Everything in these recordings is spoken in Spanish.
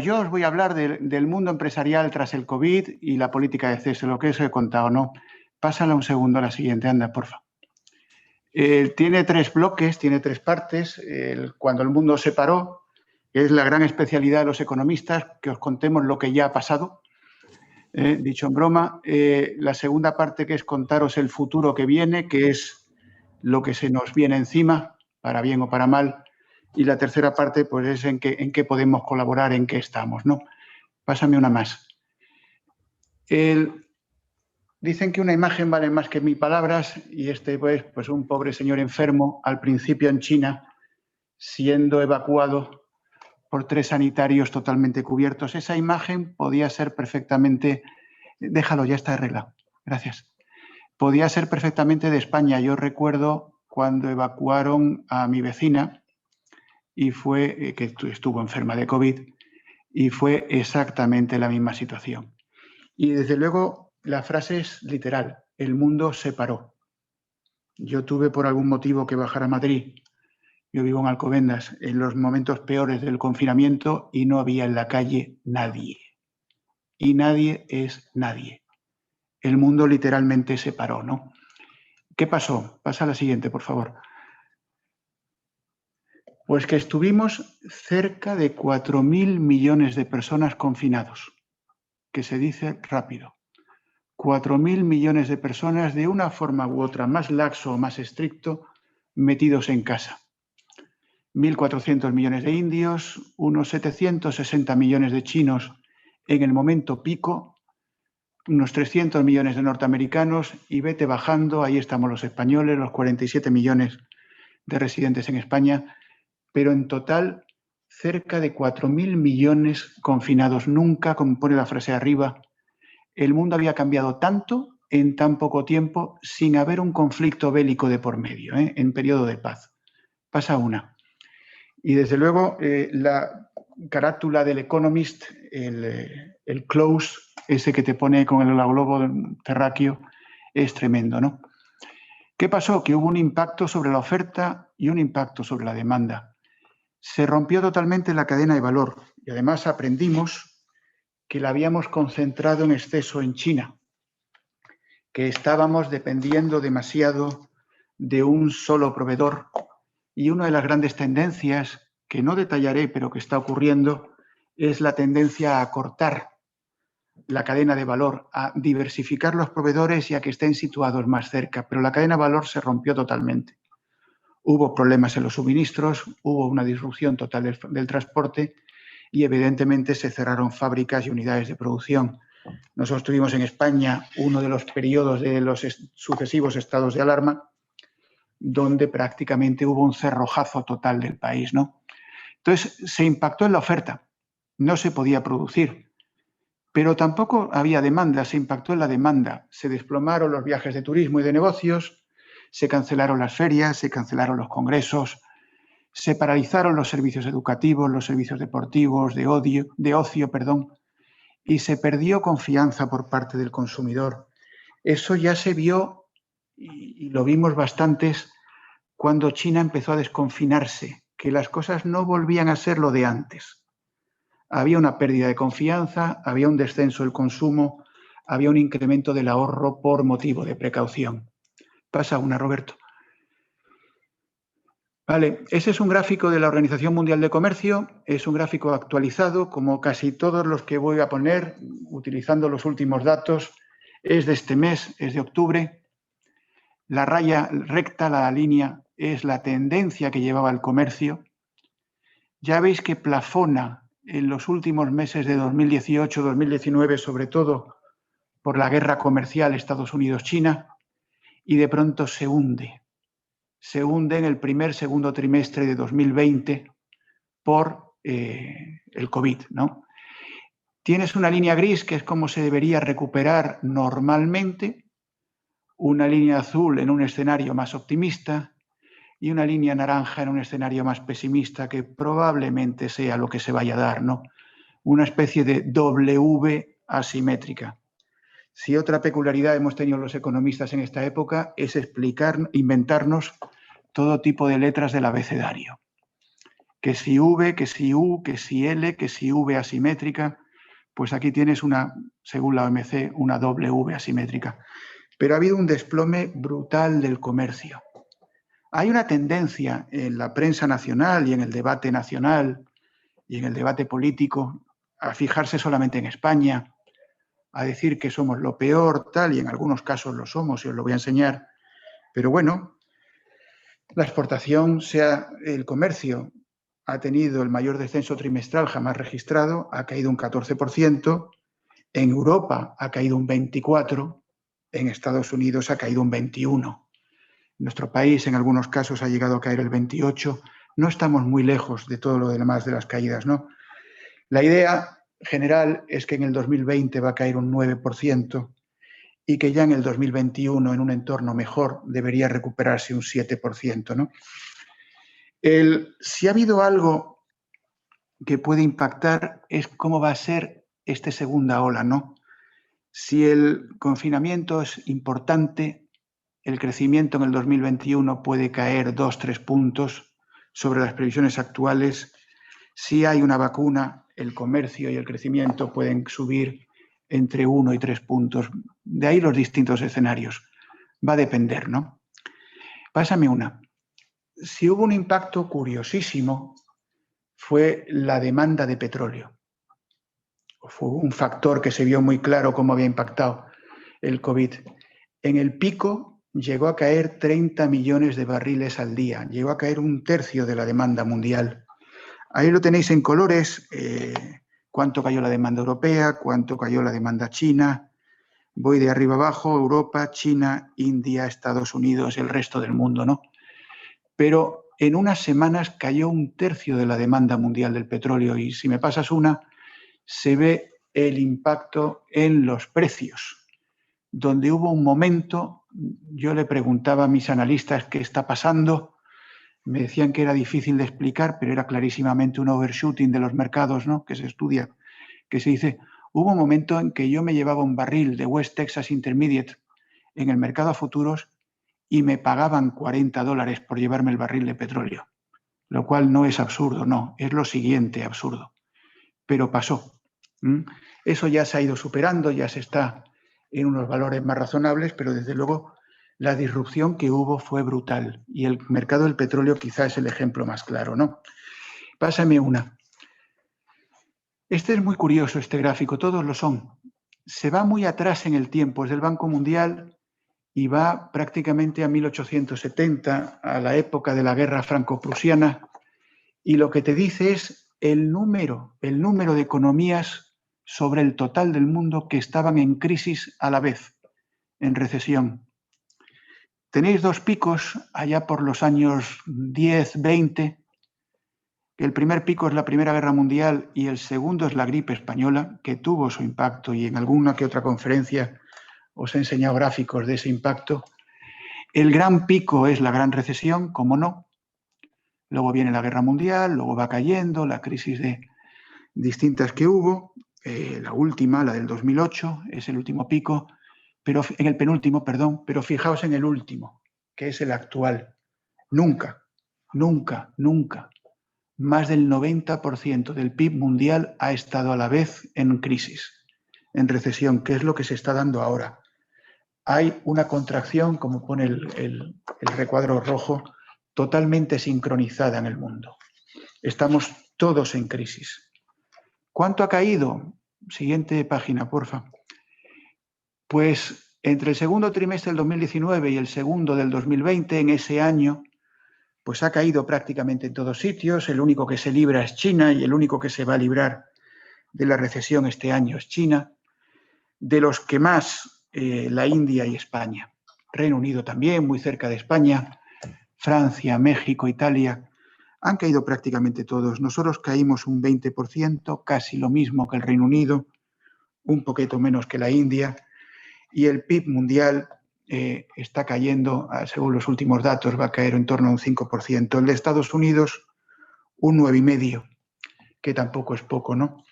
yo os voy a hablar del mundo empresarial tras el COVID y la política de cese, lo que os he contado, ¿no? Pásala un segundo a la siguiente, anda, porfa. Tiene 3 bloques, tiene 3 partes. Cuando el mundo se paró, es la gran especialidad de los economistas, que os contemos lo que ya ha pasado, dicho en broma. La segunda parte, que es contaros el futuro que viene, que es lo que se nos viene encima, para bien o para mal. Y la tercera parte, pues es en qué podemos colaborar, en qué estamos, ¿no? Pásame una más. Dicen que una imagen vale más que 1000 palabras y pues un pobre señor enfermo, al principio en China, siendo evacuado por 3 sanitarios totalmente cubiertos. Esa imagen podía ser perfectamente... Déjalo, ya está arreglado. Gracias. Podía ser perfectamente de España. Yo recuerdo cuando evacuaron a mi vecina y fue que estuvo enferma de COVID y fue exactamente la misma situación. Y desde luego la frase es literal, el mundo se paró. Yo tuve por algún motivo que bajar a Madrid, yo vivo en Alcobendas, en los momentos peores del confinamiento y no había en la calle nadie. Y nadie es nadie. El mundo literalmente se paró, ¿no? ¿Qué pasó? Pasa a la siguiente, por favor. Pues que estuvimos cerca de 4.000 millones de personas confinados, que se dice rápido. 4.000 millones de personas de una forma u otra, más laxo o más estricto, metidos en casa. 1.400 millones de indios, unos 760 millones de chinos en el momento pico, unos 300 millones de norteamericanos y vete bajando, ahí estamos los españoles, los 47 millones de residentes en España, pero en total cerca de 4.000 millones confinados. Nunca, como pone la frase arriba, el mundo había cambiado tanto en tan poco tiempo sin haber un conflicto bélico de por medio, en periodo de paz. Pasa una. Y desde luego la carátula del Economist, el close, ese que te pone con el globo terráqueo, es tremendo, ¿no? ¿Qué pasó? Que hubo un impacto sobre la oferta y un impacto sobre la demanda. Se rompió totalmente la cadena de valor y además aprendimos que la habíamos concentrado en exceso en China, que estábamos dependiendo demasiado de un solo proveedor. Y una de las grandes tendencias, que no detallaré, pero que está ocurriendo, es la tendencia a acortar la cadena de valor, a diversificar los proveedores y a que estén situados más cerca. Pero la cadena de valor se rompió totalmente. Hubo problemas en los suministros, hubo una disrupción total del transporte y evidentemente se cerraron fábricas y unidades de producción. Nosotros tuvimos en España uno de los periodos de los sucesivos estados de alarma donde prácticamente hubo un cerrojazo total del país, ¿no? Entonces se impactó en la oferta, no se podía producir, pero tampoco había demanda, se impactó en la demanda, se desplomaron los viajes de turismo y de negocios, se cancelaron las ferias, se cancelaron los congresos, se paralizaron los servicios educativos, los servicios deportivos, de ocio, y se perdió confianza por parte del consumidor. Eso ya se vio y lo vimos bastantes cuando China empezó a desconfinarse, que las cosas no volvían a ser lo de antes. Había una pérdida de confianza, había un descenso del consumo, había un incremento del ahorro por motivo de precaución. Pasa una, Roberto. Vale, ese es un gráfico de la Organización Mundial de Comercio, es un gráfico actualizado, como casi todos los que voy a poner, utilizando los últimos datos, es de este mes, es de octubre. La raya recta, la línea, es la tendencia que llevaba el comercio. Ya veis que plafona en los últimos meses de 2018-2019, sobre todo por la guerra comercial Estados Unidos-China, y de pronto se hunde. Se hunde en el segundo trimestre de 2020 por el COVID, ¿no? Tienes una línea gris, que es como se debería recuperar normalmente, una línea azul en un escenario más optimista y una línea naranja en un escenario más pesimista, que probablemente sea lo que se vaya a dar, ¿no? Una especie de W asimétrica. Si otra peculiaridad hemos tenido los economistas en esta época es inventarnos todo tipo de letras del abecedario. que si V, que si U, que si L, que si V asimétrica, pues aquí tienes una, según la OMC, una doble V asimétrica. Pero ha habido un desplome brutal del comercio. Hay una tendencia en la prensa nacional y en el debate nacional y en el debate político a fijarse solamente en España, a decir que somos lo peor, tal, y en algunos casos lo somos, y os lo voy a enseñar. Pero bueno, la exportación, el comercio, ha tenido el mayor descenso trimestral jamás registrado, ha caído un 14%, en Europa ha caído un 24%, en Estados Unidos ha caído un 21%. Nuestro país en algunos casos ha llegado a caer el 28%. No estamos muy lejos de todo lo demás de las caídas, ¿no? La idea general es que en el 2020 va a caer un 9% y que ya en el 2021, en un entorno mejor, debería recuperarse un 7%, ¿no? Si ha habido algo que puede impactar es cómo va a ser esta segunda ola, ¿no? Si el confinamiento es importante, el crecimiento en el 2021 puede caer 2-3 puntos sobre las previsiones actuales. Si hay una vacuna, el comercio y el crecimiento pueden subir entre 1 y 3 puntos. De ahí los distintos escenarios. Va a depender, ¿no? Pásame una. Si hubo un impacto curiosísimo, fue la demanda de petróleo. Fue un factor que se vio muy claro cómo había impactado el COVID. En el pico llegó a caer 30 millones de barriles al día, llegó a caer un tercio de la demanda mundial. Ahí lo tenéis en colores, cuánto cayó la demanda europea, cuánto cayó la demanda china. Voy de arriba abajo, Europa, China, India, Estados Unidos, el resto del mundo, ¿no? Pero en unas semanas cayó un tercio de la demanda mundial del petróleo y si me pasas una, se ve el impacto en los precios, donde hubo un momento, yo le preguntaba a mis analistas qué está pasando, me decían que era difícil de explicar, pero era clarísimamente un overshooting de los mercados, ¿no? Que se estudia, que se dice, hubo un momento en que yo me llevaba un barril de West Texas Intermediate en el mercado a futuros y me pagaban $40 por llevarme el barril de petróleo, lo cual no es absurdo, no, es lo siguiente absurdo, pero pasó. Eso ya se ha ido superando, ya se está en unos valores más razonables, pero desde luego la disrupción que hubo fue brutal y el mercado del petróleo quizá es el ejemplo más claro, ¿no? Pásame una. Este es muy curioso, este gráfico, todos lo son. Se va muy atrás en el tiempo, es del Banco Mundial y va prácticamente a 1870, a la época de la Guerra Franco-Prusiana, y lo que te dice es el número de economías sobre el total del mundo que estaban en crisis a la vez, en recesión. Tenéis dos picos allá por los años 10, 20. El primer pico es la Primera Guerra Mundial y el segundo es la gripe española, que tuvo su impacto y en alguna que otra conferencia os he enseñado gráficos de ese impacto. El gran pico es la Gran Recesión, como no. Luego viene la Guerra Mundial, luego va cayendo, la crisis de distintas que hubo. La última, la del 2008, es el último pico, pero en el penúltimo, perdón, pero fijaos en el último, que es el actual. Nunca, nunca, nunca más del 90% del PIB mundial ha estado a la vez en crisis, en recesión, que es lo que se está dando ahora. Hay una contracción, como pone el recuadro rojo, totalmente sincronizada en el mundo. Estamos todos en crisis. ¿Cuánto ha caído? Siguiente página, porfa. Pues entre el segundo trimestre del 2019 y el segundo del 2020, en ese año, pues ha caído prácticamente en todos sitios. El único que se libra es China y el único que se va a librar de la recesión este año es China. De los que más, la India y España. Reino Unido también, muy cerca de España. Francia, México, Italia. Han caído prácticamente todos. Nosotros caímos un 20%, casi lo mismo que el Reino Unido, un poquito menos que la India. Y el PIB mundial está cayendo, según los últimos datos, va a caer en torno a un 5%. El de Estados Unidos, un 9,5%, que tampoco es poco, ¿no?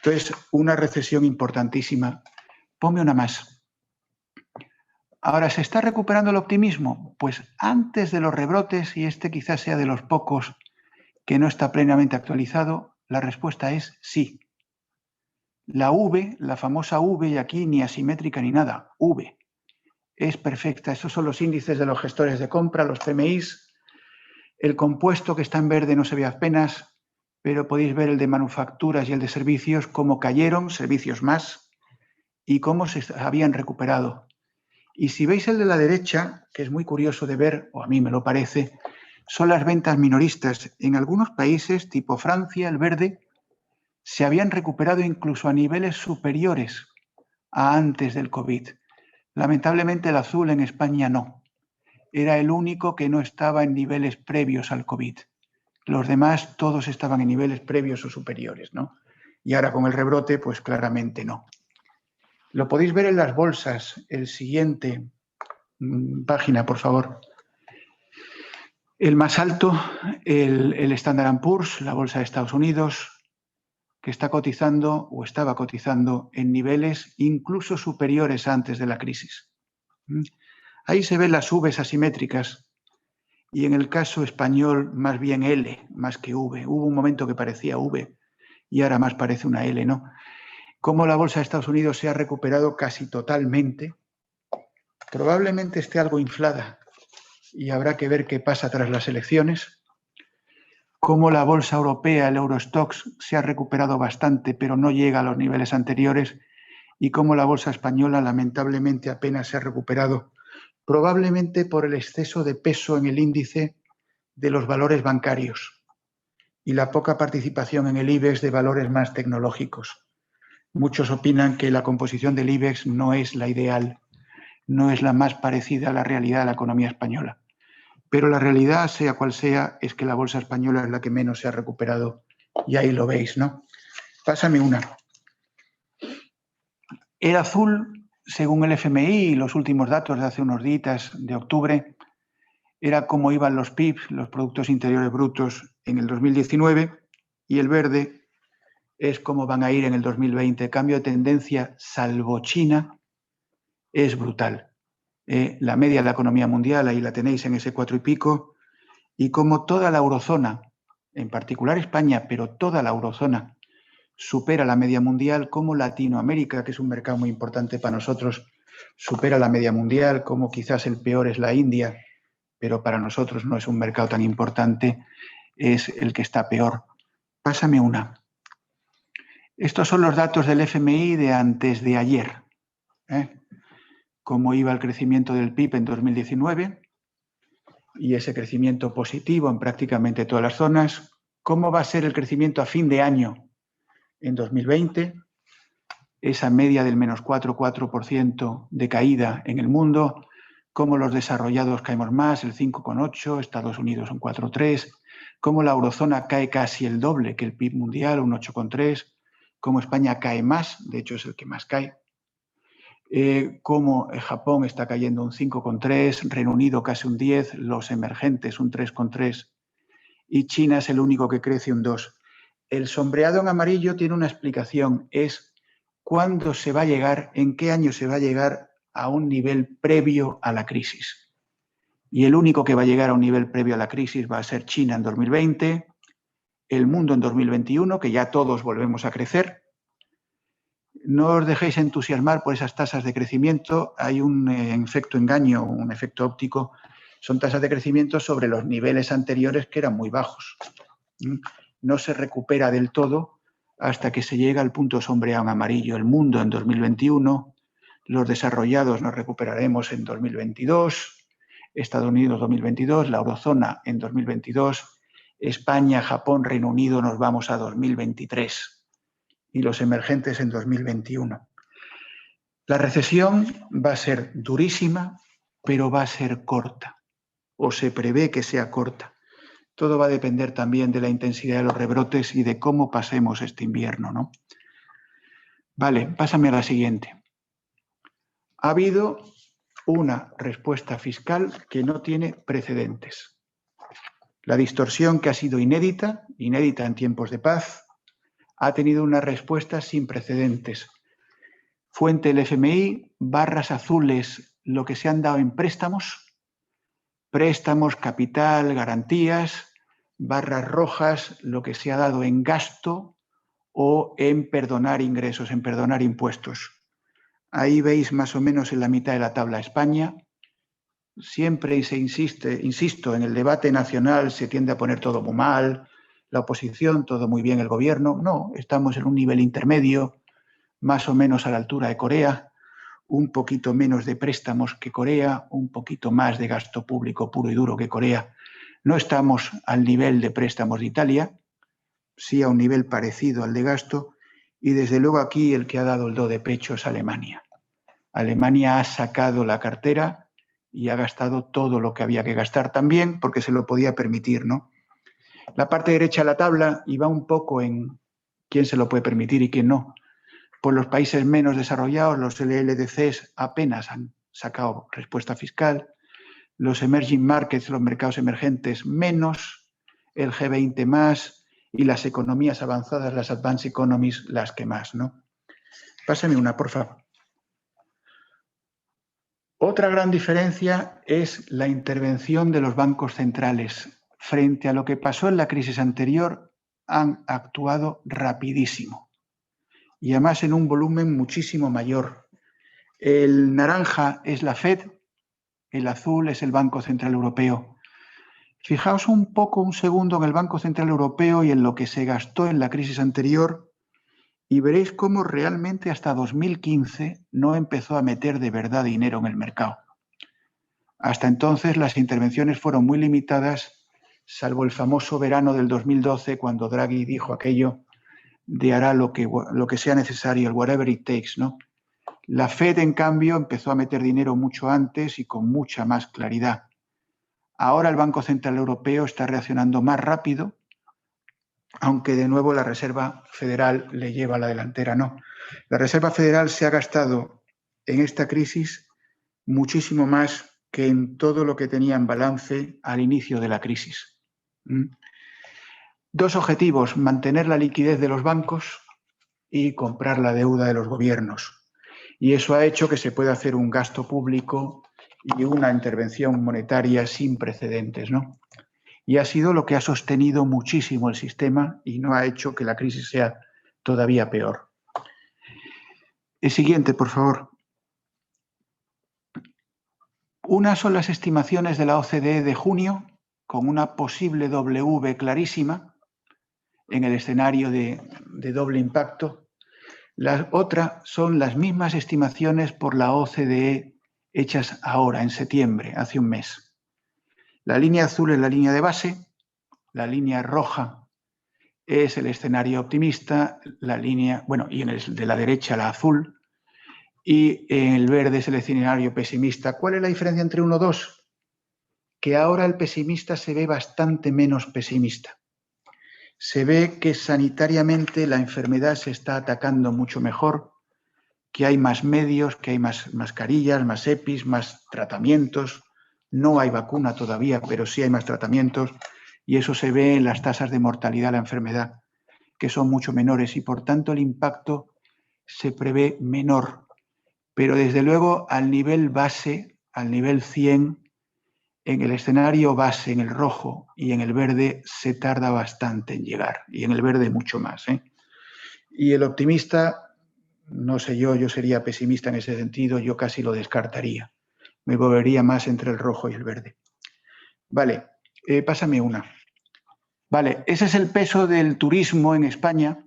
Entonces, una recesión importantísima. Ponme una más. Ahora, ¿se está recuperando el optimismo? Pues antes de los rebrotes, y este quizás sea de los pocos que no está plenamente actualizado? La respuesta es sí. La V, la famosa V, y aquí ni asimétrica ni nada, V, es perfecta. Estos son los índices de los gestores de compra, los PMIs. El compuesto que está en verde no se ve apenas, pero podéis ver el de manufacturas y el de servicios, cómo cayeron, servicios más, y cómo se habían recuperado. Y si veis el de la derecha, que es muy curioso de ver, o a mí me lo parece, son las ventas minoristas. En algunos países, tipo Francia, el verde, se habían recuperado incluso a niveles superiores a antes del COVID. Lamentablemente el azul en España no. Era el único que no estaba en niveles previos al COVID. Los demás todos estaban en niveles previos o superiores, ¿no? Y ahora con el rebrote, pues claramente no. Lo podéis ver en las bolsas. El siguiente página, por favor. El más alto, el Standard & Poor's, la bolsa de Estados Unidos, que está cotizando o estaba cotizando en niveles incluso superiores antes de la crisis. Ahí se ven las Vs asimétricas y en el caso español más bien L, más que V. Hubo un momento que parecía V y ahora más parece una L, ¿no? Cómo la bolsa de Estados Unidos se ha recuperado casi totalmente. Probablemente esté algo inflada y habrá que ver qué pasa tras las elecciones. Cómo la bolsa europea, el Eurostoxx, se ha recuperado bastante, pero no llega a los niveles anteriores, y cómo la bolsa española lamentablemente apenas se ha recuperado, probablemente por el exceso de peso en el índice de los valores bancarios y la poca participación en el IBEX de valores más tecnológicos. Muchos opinan que la composición del IBEX no es la ideal, no es la más parecida a la realidad de la economía española. Pero la realidad, sea cual sea, es que la bolsa española es la que menos se ha recuperado. Y ahí lo veis, ¿no? Pásame una. El azul, según el FMI y los últimos datos de hace unos días de octubre, era cómo iban los PIB, los Productos Interiores Brutos, en el 2019, y el verde es cómo van a ir en el 2020. El cambio de tendencia, salvo China, es brutal. La media de la economía mundial, ahí la tenéis en ese 4 y pico, y como toda la eurozona, en particular España, pero toda la eurozona, supera la media mundial, como Latinoamérica, que es un mercado muy importante para nosotros, supera la media mundial, como quizás el peor es la India, pero para nosotros no es un mercado tan importante, es el que está peor. Pásame una. Estos son los datos del FMI de antes de ayer. Cómo iba el crecimiento del PIB en 2019 y ese crecimiento positivo en prácticamente todas las zonas. ¿Cómo va a ser el crecimiento a fin de año en 2020? Esa media del menos 4,4% de caída en el mundo. Cómo los desarrollados caemos más, el 5,8%, Estados Unidos un 4,3%. Cómo la eurozona cae casi el doble que el PIB mundial, un 8,3%. Cómo España cae más, de hecho es el que más cae. Cómo Japón está cayendo un 5,3%, Reino Unido casi un 10%, los emergentes un 3,3% y China es el único que crece un 2%. El sombreado en amarillo tiene una explicación, es cuándo se va a llegar, en qué año se va a llegar a un nivel previo a la crisis. Y el único que va a llegar a un nivel previo a la crisis va a ser China en 2020, el mundo en 2021, que ya todos volvemos a crecer. No os dejéis entusiasmar por esas tasas de crecimiento. Hay un efecto engaño, un efecto óptico. Son tasas de crecimiento sobre los niveles anteriores que eran muy bajos. No se recupera del todo hasta que se llega al punto sombreado en amarillo. El mundo en 2021, los desarrollados nos recuperaremos en 2022, Estados Unidos 2022, la eurozona en 2022, España, Japón, Reino Unido nos vamos a 2023. Y los emergentes en 2021. La recesión va a ser durísima, pero va a ser corta, o se prevé que sea corta. Todo va a depender también de la intensidad de los rebrotes y de cómo pasemos este invierno, ¿no? Vale, pásame a la siguiente. Ha habido una respuesta fiscal que no tiene precedentes. La distorsión, que ha sido inédita en tiempos de paz, ha tenido una respuesta sin precedentes. Fuente el FMI, barras azules, lo que se han dado en préstamos, capital, garantías, barras rojas lo que se ha dado en gasto o en perdonar ingresos, en perdonar impuestos. Ahí veis más o menos en la mitad de la tabla España. Siempre se insisto, en el debate nacional se tiende a poner todo muy mal, la oposición, todo muy bien, el gobierno. No, estamos en un nivel intermedio, más o menos a la altura de Corea, un poquito menos de préstamos que Corea, un poquito más de gasto público puro y duro que Corea. No estamos al nivel de préstamos de Italia, sí a un nivel parecido al de gasto, y desde luego aquí el que ha dado el do de pecho es Alemania. Alemania ha sacado la cartera y ha gastado todo lo que había que gastar también porque se lo podía permitir, ¿no? La parte derecha de la tabla iba un poco en quién se lo puede permitir y quién no. Pues los países menos desarrollados, los LLDCs, apenas han sacado respuesta fiscal. Los emerging markets, los mercados emergentes, menos. El G20 más. Y las economías avanzadas, las advanced economies, las que más, ¿no? Pásame una, por favor. Otra gran diferencia es la intervención de los bancos centrales. Frente a lo que pasó en la crisis anterior, han actuado rapidísimo y además en un volumen muchísimo mayor. El naranja es la Fed, el azul es el Banco Central Europeo. Fijaos un poco, un segundo, en el Banco Central Europeo y en lo que se gastó en la crisis anterior y veréis cómo realmente hasta 2015 no empezó a meter de verdad dinero en el mercado. Hasta entonces las intervenciones fueron muy limitadas, salvo el famoso verano del 2012, cuando Draghi dijo aquello de hará lo que sea necesario, el whatever it takes, ¿no? La Fed, en cambio, empezó a meter dinero mucho antes y con mucha más claridad. Ahora el Banco Central Europeo está reaccionando más rápido, aunque de nuevo la Reserva Federal le lleva a la delantera, ¿no? La Reserva Federal se ha gastado en esta crisis muchísimo más que en todo lo que tenía en balance al inicio de la crisis. Dos objetivos: mantener la liquidez de los bancos y comprar la deuda de los gobiernos. Y eso ha hecho que se pueda hacer un gasto público y una intervención monetaria sin precedentes, ¿no? Y ha sido lo que ha sostenido muchísimo el sistema y no ha hecho que la crisis sea todavía peor. El siguiente, por favor. Unas son las estimaciones de la OCDE de junio, con una posible W clarísima en el escenario de doble impacto. La otra son las mismas estimaciones por la OCDE hechas ahora, en septiembre, hace un mes. La línea azul es la línea de base, la línea roja es el escenario optimista, la línea, bueno, y en el de la derecha la azul, y el verde es el escenario pesimista. ¿Cuál es la diferencia entre uno y dos? Que ahora el pesimista se ve bastante menos pesimista. Se ve que sanitariamente la enfermedad se está atacando mucho mejor, que hay más medios, que hay más mascarillas, más EPIs, más tratamientos. No hay vacuna todavía, pero sí hay más tratamientos y eso se ve en las tasas de mortalidad de la enfermedad, que son mucho menores y por tanto el impacto se prevé menor. Pero desde luego al nivel base, al nivel 100, en el escenario base, en el rojo y en el verde, se tarda bastante en llegar y en el verde mucho más, ¿eh? Y el optimista, no sé yo sería pesimista en ese sentido, yo casi lo descartaría. Me movería más entre el rojo y el verde. Vale, pásame una. Vale, ese es el peso del turismo en España,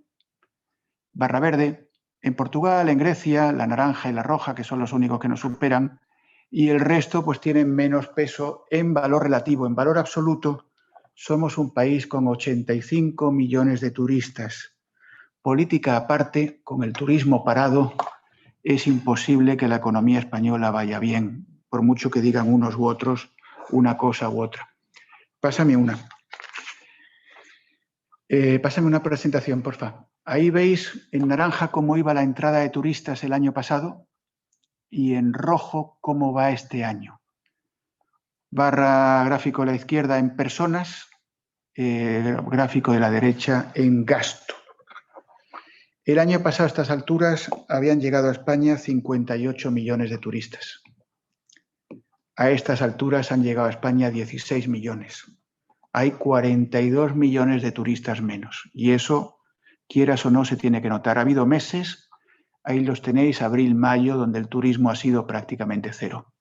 barra verde. En Portugal, en Grecia, la naranja y la roja, que son los únicos que nos superan, y el resto pues tienen menos peso en valor relativo. En valor absoluto, somos un país con 85 millones de turistas. Política aparte, con el turismo parado, es imposible que la economía española vaya bien, por mucho que digan unos u otros una cosa u otra. Pásame una. Pásame una presentación, por favor. Ahí veis en naranja cómo iba la entrada de turistas el año pasado y en rojo cómo va este año. Barra gráfico a la izquierda en personas, gráfico de la derecha en gasto. El año pasado a estas alturas habían llegado a España 58 millones de turistas. A estas alturas han llegado a España 16 millones. hay 42 millones de turistas menos. Y eso, quieras o no, se tiene que notar. Ha habido meses, ahí los tenéis, abril, mayo, donde el turismo ha sido prácticamente cero.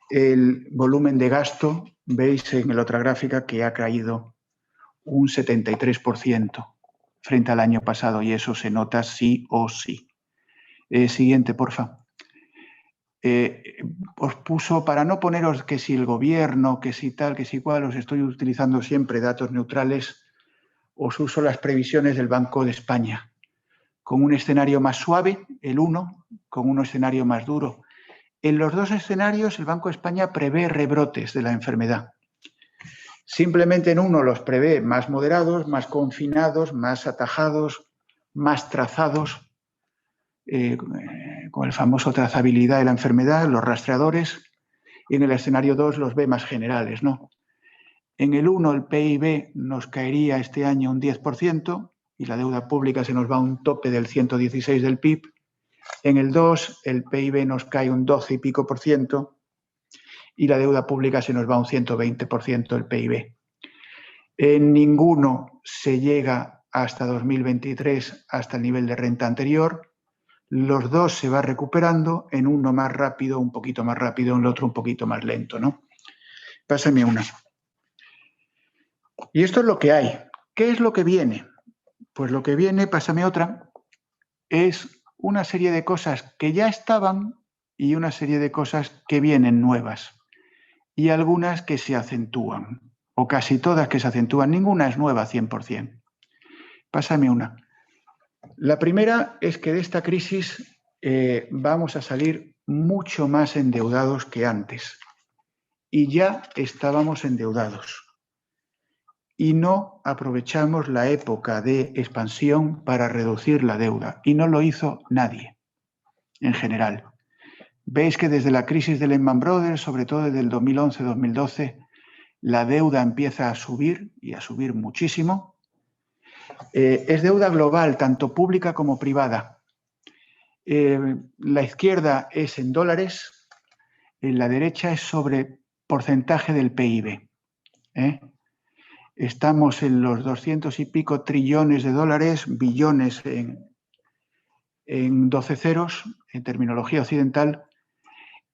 El volumen de gasto, veis en la otra gráfica que ha caído un 73% frente al año pasado, y eso se nota sí o sí. Siguiente, porfa. Os puso, para no poneros que si el gobierno, que si tal, que si cual, os estoy utilizando siempre datos neutrales, os uso las previsiones del Banco de España, con un escenario más suave, el 1, con un escenario más duro. En los dos escenarios, el Banco de España prevé rebrotes de la enfermedad. Simplemente en uno los prevé más moderados, más confinados, más atajados, más trazados, con el famoso trazabilidad de la enfermedad, los rastreadores, y en el escenario 2 los ve más generales, ¿no? En el 1 el PIB nos caería este año un 10% y la deuda pública se nos va a un tope del 116 del PIB. En el 2 el PIB nos cae un 12 y pico por ciento y la deuda pública se nos va a un 120% del PIB. En ninguno se llega hasta 2023 hasta el nivel de renta anterior. Los dos se va recuperando, en uno más rápido, un poquito más rápido, en el otro un poquito más lento, ¿no? Pásame una. Y esto es lo que hay. ¿Qué es lo que viene? Pues lo que viene, pásame otra, es una serie de cosas que ya estaban y una serie de cosas que vienen nuevas. Y algunas que se acentúan, o casi todas que se acentúan. Ninguna es nueva 100%. Pásame una. La primera es que de esta crisis vamos a salir mucho más endeudados que antes. Y ya estábamos endeudados. Y no aprovechamos la época de expansión para reducir la deuda. Y no lo hizo nadie, en general. Veis que desde la crisis de Lehman Brothers, sobre todo desde el 2011-2012, la deuda empieza a subir y a subir muchísimo. Es deuda global, tanto pública como privada. La izquierda es en dólares, la derecha es sobre porcentaje del PIB. Estamos en los 200 y pico trillones de dólares, billones en 12 ceros, en terminología occidental,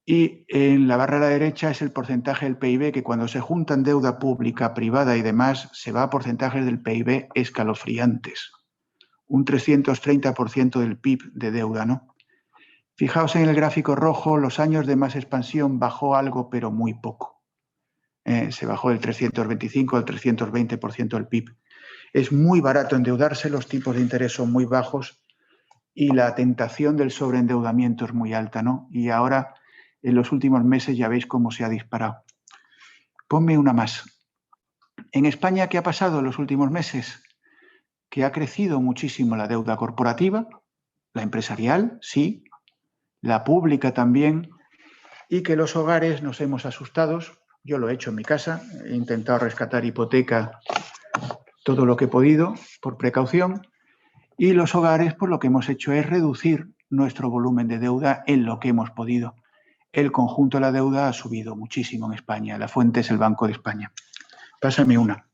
y en la barra a la derecha es el porcentaje del PIB, que cuando se juntan deuda pública, privada y demás, se va a porcentajes del PIB escalofriantes. Un 330% del PIB de deuda, ¿no? Fijaos en el gráfico rojo, los años de más expansión bajó algo, pero muy poco. Se bajó del 325 al 320% del PIB. Es muy barato endeudarse, los tipos de interés son muy bajos y la tentación del sobreendeudamiento es muy alta, ¿no? Y ahora, en los últimos meses, ya veis cómo se ha disparado. Ponme una más. En España, ¿qué ha pasado en los últimos meses? Que ha crecido muchísimo la deuda corporativa, la empresarial, sí, la pública también, y que los hogares nos hemos asustado. Yo lo he hecho en mi casa, he intentado rescatar hipoteca todo lo que he podido por precaución, y los hogares, pues lo que hemos hecho es reducir nuestro volumen de deuda en lo que hemos podido. El conjunto de la deuda ha subido muchísimo en España. La fuente es el Banco de España. Pásame una.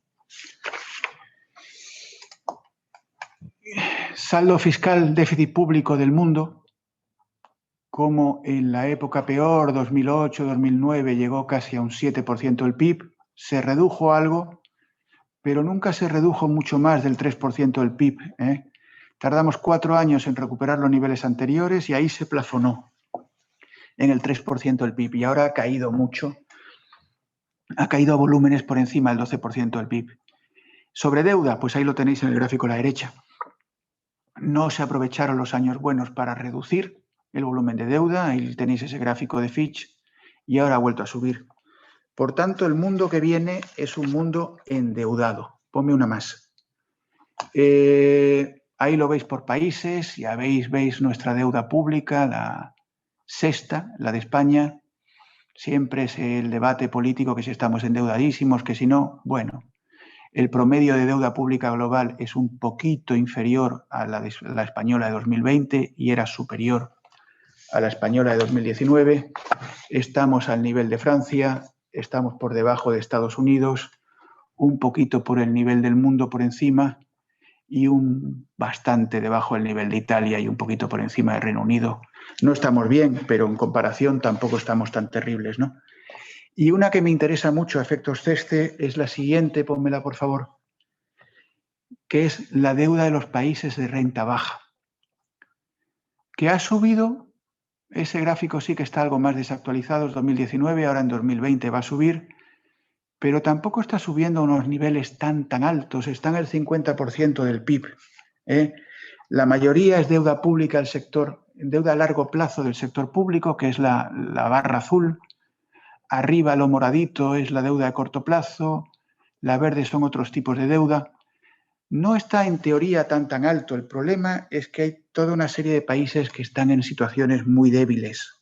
Saldo fiscal, déficit público del mundo. Como en la época peor, 2008-2009, llegó casi a un 7% del PIB. Se redujo algo, pero nunca se redujo mucho más del 3% del PIB. Tardamos 4 años en recuperar los niveles anteriores y ahí se plafonó en el 3% del PIB. Y ahora ha caído mucho. Ha caído a volúmenes por encima del 12% del PIB. Sobre deuda, pues ahí lo tenéis en el gráfico a la derecha. No se aprovecharon los años buenos para reducir el volumen de deuda. Ahí tenéis ese gráfico de Fitch y ahora ha vuelto a subir. Por tanto, el mundo que viene es un mundo endeudado. Ponme una más. Ahí lo veis por países, ya veis nuestra deuda pública, la sexta, la de España. Siempre es el debate político que si estamos endeudadísimos, que si no, bueno. El promedio de deuda pública global es un poquito inferior a la española de 2020 y era superior a la española de 2019. Estamos al nivel de Francia, estamos por debajo de Estados Unidos. un poquito por el nivel del mundo por encima y bastante debajo del nivel de Italia y un poquito por encima del Reino Unido. No estamos bien, pero en comparación tampoco estamos tan terribles, ¿no? Y una que me interesa mucho a efectos CESTE es la siguiente, pónmela por favor, que es la deuda de los países de renta baja, que ha subido. Ese gráfico sí que está algo más desactualizado, es 2019, ahora en 2020 va a subir, pero tampoco está subiendo a unos niveles tan altos, está en el 50% del PIB. La mayoría es deuda pública del sector, deuda a largo plazo del sector público, que es la barra azul. Arriba lo moradito es la deuda de corto plazo, la verde son otros tipos de deuda. No está en teoría tan alto. El problema es que hay toda una serie de países que están en situaciones muy débiles.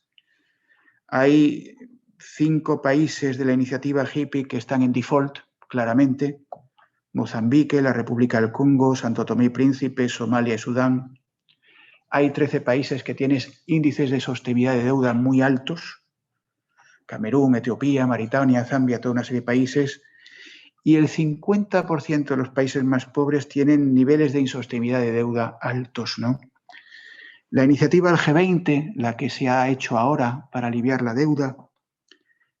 Hay 5 países de la iniciativa hippie que están en default, claramente. Mozambique, la República del Congo, Santo Tomé y Príncipe, Somalia y Sudán. Hay 13 países que tienen índices de sostenibilidad de deuda muy altos. Camerún, Etiopía, Mauritania, Zambia, toda una serie de países. Y el 50% de los países más pobres tienen niveles de insostenibilidad de deuda altos, ¿no? La iniciativa del G20, la que se ha hecho ahora para aliviar la deuda,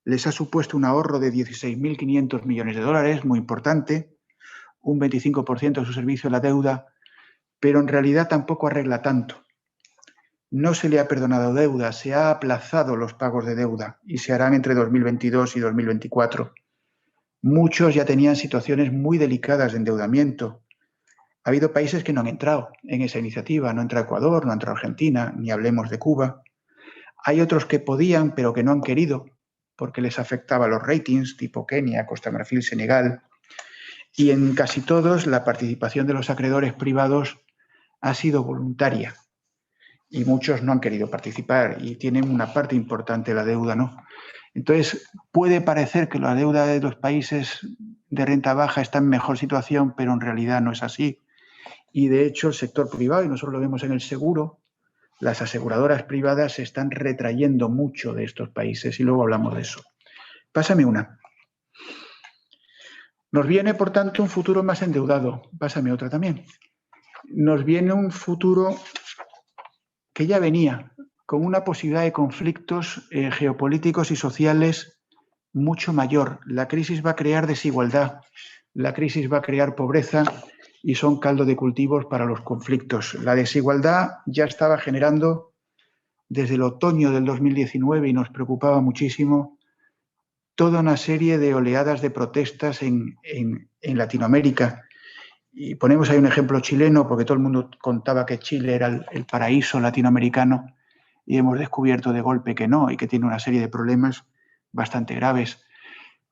les ha supuesto un ahorro de 16.500 millones de dólares, muy importante, un 25% de su servicio a la deuda, pero en realidad tampoco arregla tanto. No se le ha perdonado deuda, se ha aplazado los pagos de deuda y se harán entre 2022 y 2024. Muchos ya tenían situaciones muy delicadas de endeudamiento. Ha habido países que no han entrado en esa iniciativa, no ha entrado Ecuador, no ha entrado Argentina, ni hablemos de Cuba. Hay otros que podían, pero que no han querido, porque les afectaba los ratings, tipo Kenia, Costa de Marfil, Senegal. Y en casi todos la participación de los acreedores privados ha sido voluntaria y muchos no han querido participar y tienen una parte importante de la deuda, ¿no? Entonces, puede parecer que la deuda de los países de renta baja está en mejor situación, pero en realidad no es así. Y de hecho, el sector privado, y nosotros lo vemos en el seguro, las aseguradoras privadas se están retrayendo mucho de estos países y luego hablamos de eso. Pásame una. Nos viene, por tanto, un futuro más endeudado. Pásame otra también. Nos viene un futuro que ya venía, con una posibilidad de conflictos geopolíticos y sociales mucho mayor. La crisis va a crear desigualdad, la crisis va a crear pobreza y son caldo de cultivos para los conflictos. La desigualdad ya estaba generando desde el otoño del 2019 y nos preocupaba muchísimo toda una serie de oleadas de protestas en Latinoamérica. Y ponemos ahí un ejemplo chileno, porque todo el mundo contaba que Chile era el paraíso latinoamericano y hemos descubierto de golpe que no y que tiene una serie de problemas bastante graves.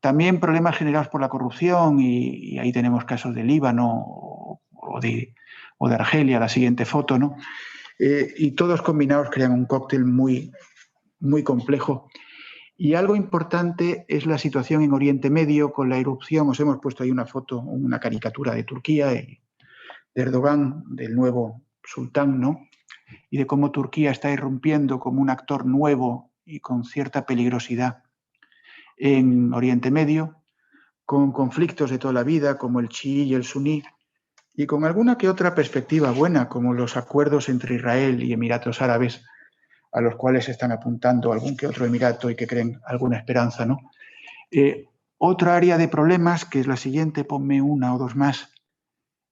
También problemas generados por la corrupción y ahí tenemos casos de Líbano o de Argelia, la siguiente foto, ¿no? Y todos combinados crean un cóctel muy, muy complejo. Y algo importante es la situación en Oriente Medio con la irrupción. Os hemos puesto ahí una foto, una caricatura de Turquía, de Erdogan, del nuevo sultán, ¿no? Y de cómo Turquía está irrumpiendo como un actor nuevo y con cierta peligrosidad en Oriente Medio, con conflictos de toda la vida, como el chií y el suní, y con alguna que otra perspectiva buena, como los acuerdos entre Israel y Emiratos Árabes, a los cuales están apuntando algún que otro emirato y que creen alguna esperanza, ¿no? Otra área de problemas, que es la siguiente, ponme una o dos más,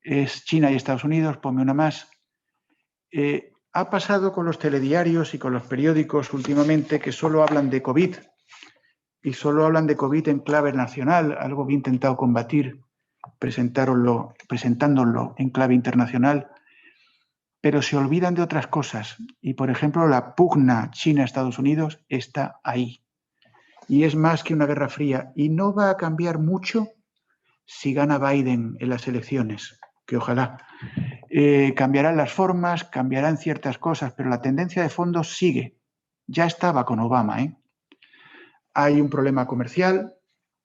es China y Estados Unidos, ponme una más. Ha pasado con los telediarios y con los periódicos últimamente que solo hablan de COVID y solo hablan de COVID en clave nacional, algo que he intentado combatir presentándolo en clave internacional, pero se olvidan de otras cosas. Y, por ejemplo, la pugna China-Estados Unidos está ahí. Y es más que una guerra fría. Y no va a cambiar mucho si gana Biden en las elecciones, que ojalá. Cambiarán las formas, cambiarán ciertas cosas, pero la tendencia de fondo sigue. Ya estaba con Obama, ¿eh? Hay un problema comercial,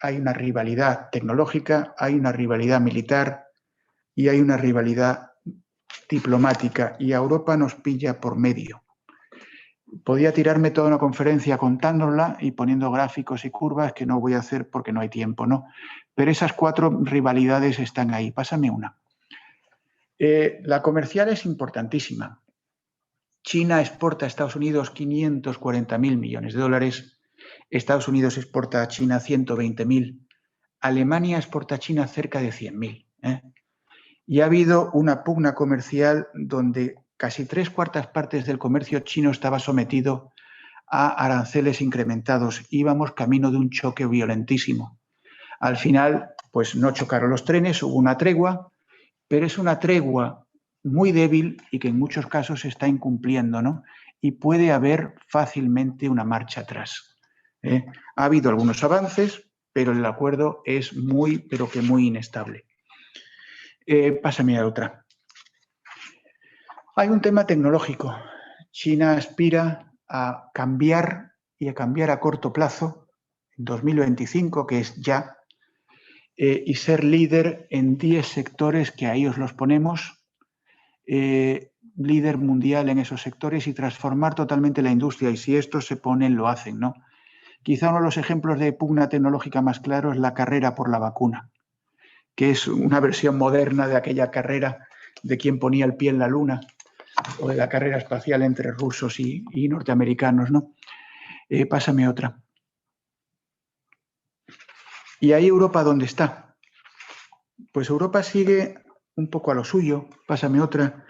hay una rivalidad tecnológica, hay una rivalidad militar y hay una rivalidad diplomática, y a Europa nos pilla por medio. Podía tirarme toda una conferencia contándola y poniendo gráficos y curvas que no voy a hacer porque no hay tiempo, ¿no? Pero esas 4 rivalidades están ahí. Pásame una. La comercial es importantísima. China exporta a Estados Unidos 540.000 millones de dólares. Estados Unidos exporta a China 120.000. Alemania exporta a China cerca de 100.000. Y ha habido una pugna comercial donde casi 3/4 partes del comercio chino estaba sometido a aranceles incrementados. Íbamos camino de un choque violentísimo. Al final, pues no chocaron los trenes, hubo una tregua, pero es una tregua muy débil y que en muchos casos se está incumpliendo, ¿no? Y puede haber fácilmente una marcha atrás. Ha habido algunos avances, pero el acuerdo es muy, pero que muy inestable. Pásame a otra. Hay un tema tecnológico. China aspira a cambiar y a cambiar a corto plazo, en 2025, que es ya, y ser líder en 10 sectores que ahí os los ponemos, líder mundial en esos sectores y transformar totalmente la industria. Y si estos se ponen, lo hacen, ¿no? Quizá uno de los ejemplos de pugna tecnológica más claro es la carrera por la vacuna, que es una versión moderna de aquella carrera de quien ponía el pie en la luna, o de la carrera espacial entre rusos y norteamericanos, ¿no? Pásame otra. ¿Y ahí Europa dónde está? Pues Europa sigue un poco a lo suyo, pásame otra,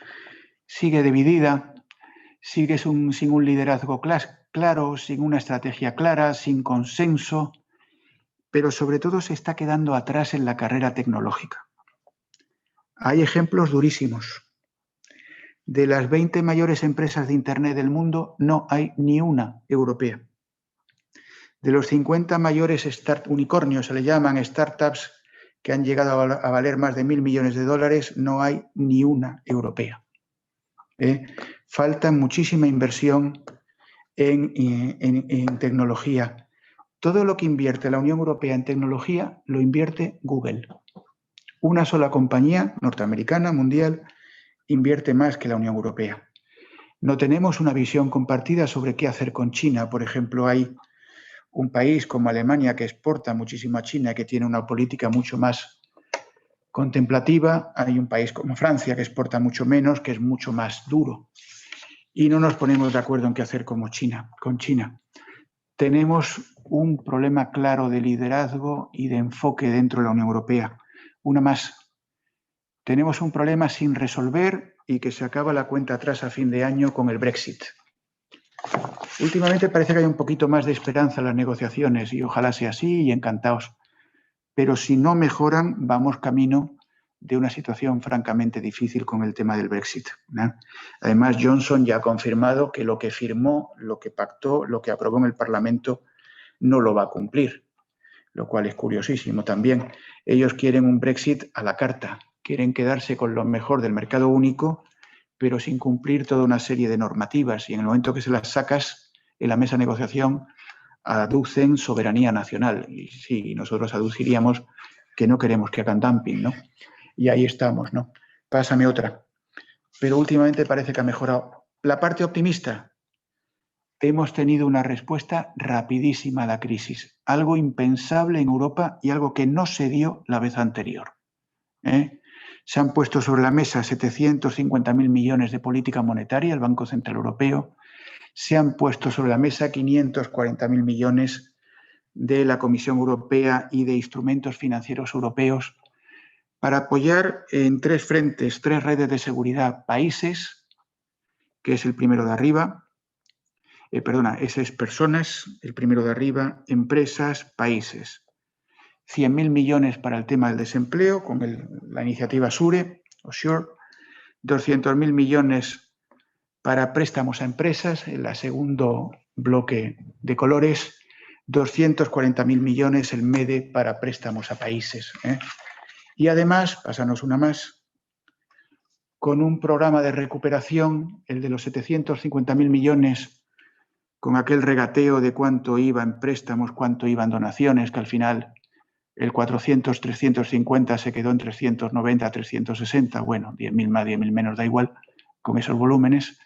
sigue dividida, sigue sin un liderazgo claro, sin una estrategia clara, sin consenso, pero sobre todo se está quedando atrás en la carrera tecnológica. Hay ejemplos durísimos. De las 20 mayores empresas de Internet del mundo, no hay ni una europea. De los 50 mayores unicornios, se le llaman startups, que han llegado a valer más de 1.000 millones de dólares, no hay ni una europea. Falta muchísima inversión en tecnología. Todo lo que invierte la Unión Europea en tecnología lo invierte Google. Una sola compañía norteamericana, mundial, invierte más que la Unión Europea. No tenemos una visión compartida sobre qué hacer con China. Por ejemplo, hay un país como Alemania que exporta muchísimo a China, que tiene una política mucho más contemplativa. Hay un país como Francia que exporta mucho menos, que es mucho más duro. Y no nos ponemos de acuerdo en qué hacer con China. Tenemos un problema claro de liderazgo y de enfoque dentro de la Unión Europea. Una más. Tenemos un problema sin resolver y que se acaba la cuenta atrás a fin de año con el Brexit. Últimamente parece que hay un poquito más de esperanza en las negociaciones y ojalá sea así y encantados. Pero si no mejoran, vamos camino de una situación francamente difícil con el tema del Brexit, ¿no? Además, Johnson ya ha confirmado que lo que firmó, lo que pactó, lo que aprobó en el Parlamento, no lo va a cumplir, lo cual es curiosísimo también. Ellos quieren un Brexit a la carta, quieren quedarse con lo mejor del mercado único, pero sin cumplir toda una serie de normativas. Y en el momento que se las sacas en la mesa de negociación, aducen soberanía nacional. Y sí, nosotros aduciríamos que no queremos que hagan dumping, ¿no? Y ahí estamos, ¿no? Pásame otra. Pero últimamente parece que ha mejorado. La parte optimista. Hemos tenido una respuesta rapidísima a la crisis. Algo impensable en Europa y algo que no se dio la vez anterior. Se han puesto sobre la mesa 750.000 millones de política monetaria, el Banco Central Europeo. Se han puesto sobre la mesa 540.000 millones de la Comisión Europea y de instrumentos financieros europeos para apoyar en 3 frentes, 3 redes de seguridad. Países, que es el primero de arriba, ese es personas, el primero de arriba, empresas, países. 100.000 millones para el tema del desempleo con la iniciativa SURE, o SURE, 200.000 millones para préstamos a empresas, el segundo bloque de colores, 240.000 millones el MEDE para préstamos a países. Y además, pásanos una más, con un programa de recuperación, el de los 750.000 millones, con aquel regateo de cuánto iba en préstamos, cuánto iba en donaciones, que al final el 400, 350 se quedó en 390, 360, bueno, 10.000 más, 10.000 menos, da igual, con esos volúmenes.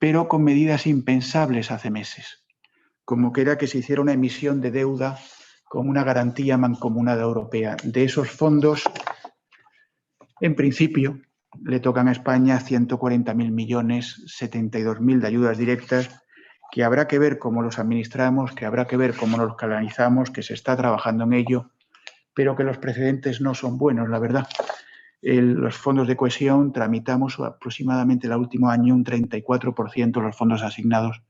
pero con medidas impensables hace meses, como que era que se hiciera una emisión de deuda con una garantía mancomunada europea. De esos fondos, en principio, le tocan a España 140.000 millones, 72.000 de ayudas directas, que habrá que ver cómo los administramos, que habrá que ver cómo los canalizamos, que se está trabajando en ello, pero que los precedentes no son buenos, la verdad. Los fondos de cohesión tramitamos aproximadamente el último año un 34% de los fondos asignados.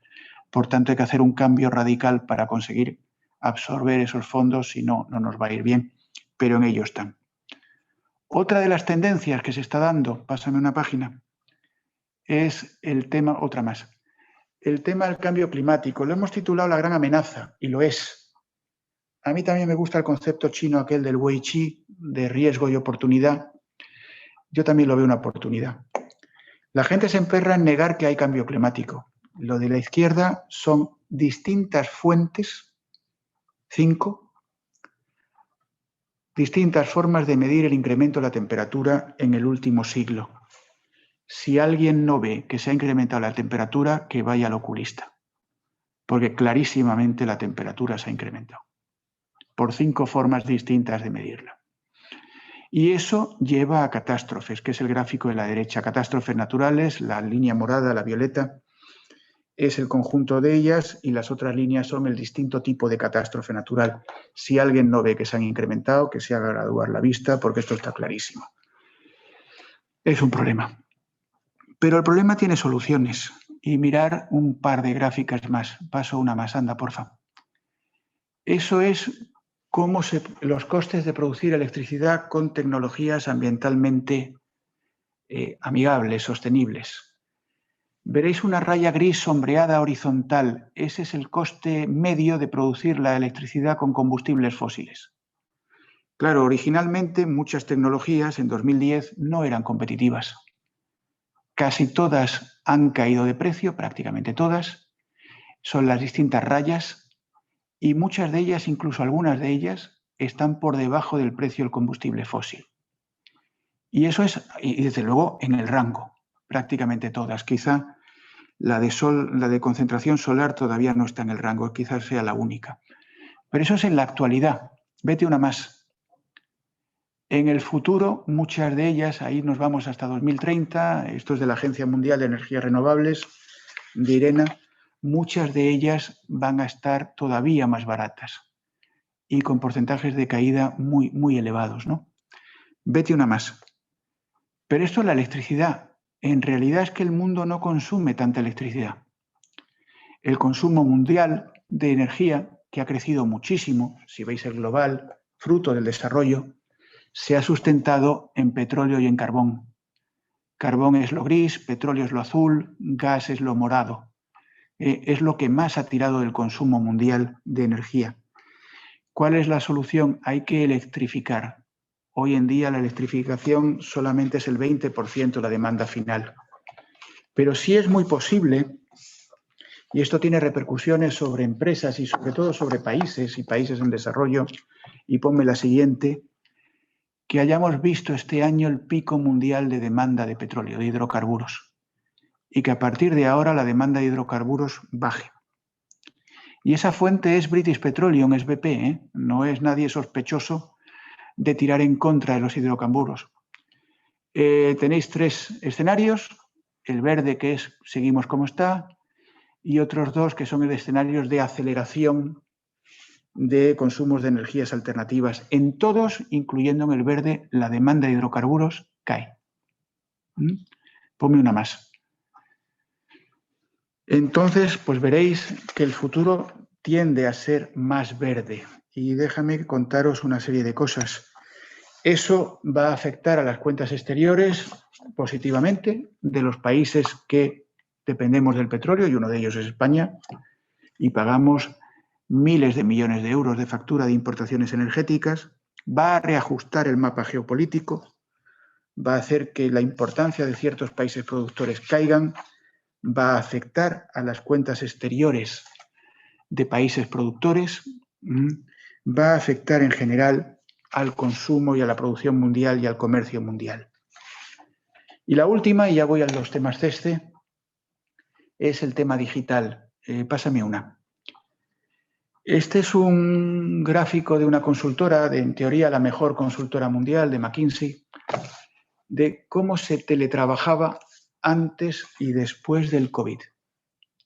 Por tanto, hay que hacer un cambio radical para conseguir absorber esos fondos, si no, no nos va a ir bien, pero en ello están. Otra de las tendencias que se está dando, pásame una página, es el tema, otra más, el tema del cambio climático. Lo hemos titulado La gran amenaza, y lo es. A mí también me gusta el concepto chino aquel del Wei Qi, de riesgo y oportunidad. Yo también lo veo una oportunidad. La gente se emperra en negar que hay cambio climático. Lo de la izquierda son distintas fuentes, 5, distintas formas de medir el incremento de la temperatura en el último siglo. Si alguien no ve que se ha incrementado la temperatura, que vaya al oculista, porque clarísimamente la temperatura se ha incrementado, por 5 formas distintas de medirla. Y eso lleva a catástrofes, que es el gráfico de la derecha. Catástrofes naturales, la línea morada, la violeta, es el conjunto de ellas, y las otras líneas son el distinto tipo de catástrofe natural. Si alguien no ve que se han incrementado, que se haga graduar la vista, porque esto está clarísimo. Es un problema. Pero el problema tiene soluciones. Y mirar un par de gráficas más. Paso una más, anda, porfa. Eso es cómo los costes de producir electricidad con tecnologías ambientalmente amigables, sostenibles. Veréis una raya gris sombreada horizontal. Ese es el coste medio de producir la electricidad con combustibles fósiles. Claro, originalmente muchas tecnologías en 2010 no eran competitivas. Casi todas han caído de precio, prácticamente todas. Son las distintas rayas y muchas de ellas, incluso algunas de ellas, están por debajo del precio del combustible fósil. Y eso es, y desde luego, en el rango, prácticamente todas. Quizá la de concentración solar todavía no está en el rango, quizás sea la única. Pero eso es en la actualidad. Vete una más. En el futuro, muchas de ellas, ahí nos vamos hasta 2030, esto es de la Agencia Mundial de Energías Renovables, de IRENA, muchas de ellas van a estar todavía más baratas y con porcentajes de caída muy, muy elevados, ¿no? Vete una más. Pero esto es la electricidad. En realidad es que el mundo no consume tanta electricidad. El consumo mundial de energía, que ha crecido muchísimo, si veis el global, fruto del desarrollo, se ha sustentado en petróleo y en carbón. Carbón es lo gris, petróleo es lo azul, gas es lo morado. Es lo que más ha tirado del consumo mundial de energía. ¿Cuál es la solución? Hay que electrificar. Hoy en día la electrificación solamente es el 20% de la demanda final. Pero sí es muy posible, y esto tiene repercusiones sobre empresas y sobre todo sobre países y países en desarrollo, y ponme la siguiente, que hayamos visto este año el pico mundial de demanda de petróleo, de hidrocarburos, y que a partir de ahora la demanda de hidrocarburos baje. Y esa fuente es British Petroleum, es BP, no es nadie sospechoso de tirar en contra de los hidrocarburos. Tenéis 3 escenarios, el verde que es seguimos como está, y otros 2 que son escenarios de aceleración de consumos de energías alternativas. En todos, incluyendo en el verde, la demanda de hidrocarburos cae. Ponme una más. Entonces, pues veréis que el futuro tiende a ser más verde. Y déjame contaros una serie de cosas. Eso va a afectar a las cuentas exteriores positivamente de los países que dependemos del petróleo, y uno de ellos es España, y pagamos miles de millones de euros de factura de importaciones energéticas. Va a reajustar el mapa geopolítico, va a hacer que la importancia de ciertos países productores caigan, va a afectar a las cuentas exteriores de países productores, va a afectar en general al consumo y a la producción mundial y al comercio mundial. Y la última, y ya voy a los temas CESCE, es el tema digital. Pásame una. Este es un gráfico de una consultora, en teoría la mejor consultora mundial, de McKinsey, de cómo se teletrabajaba antes y después del COVID.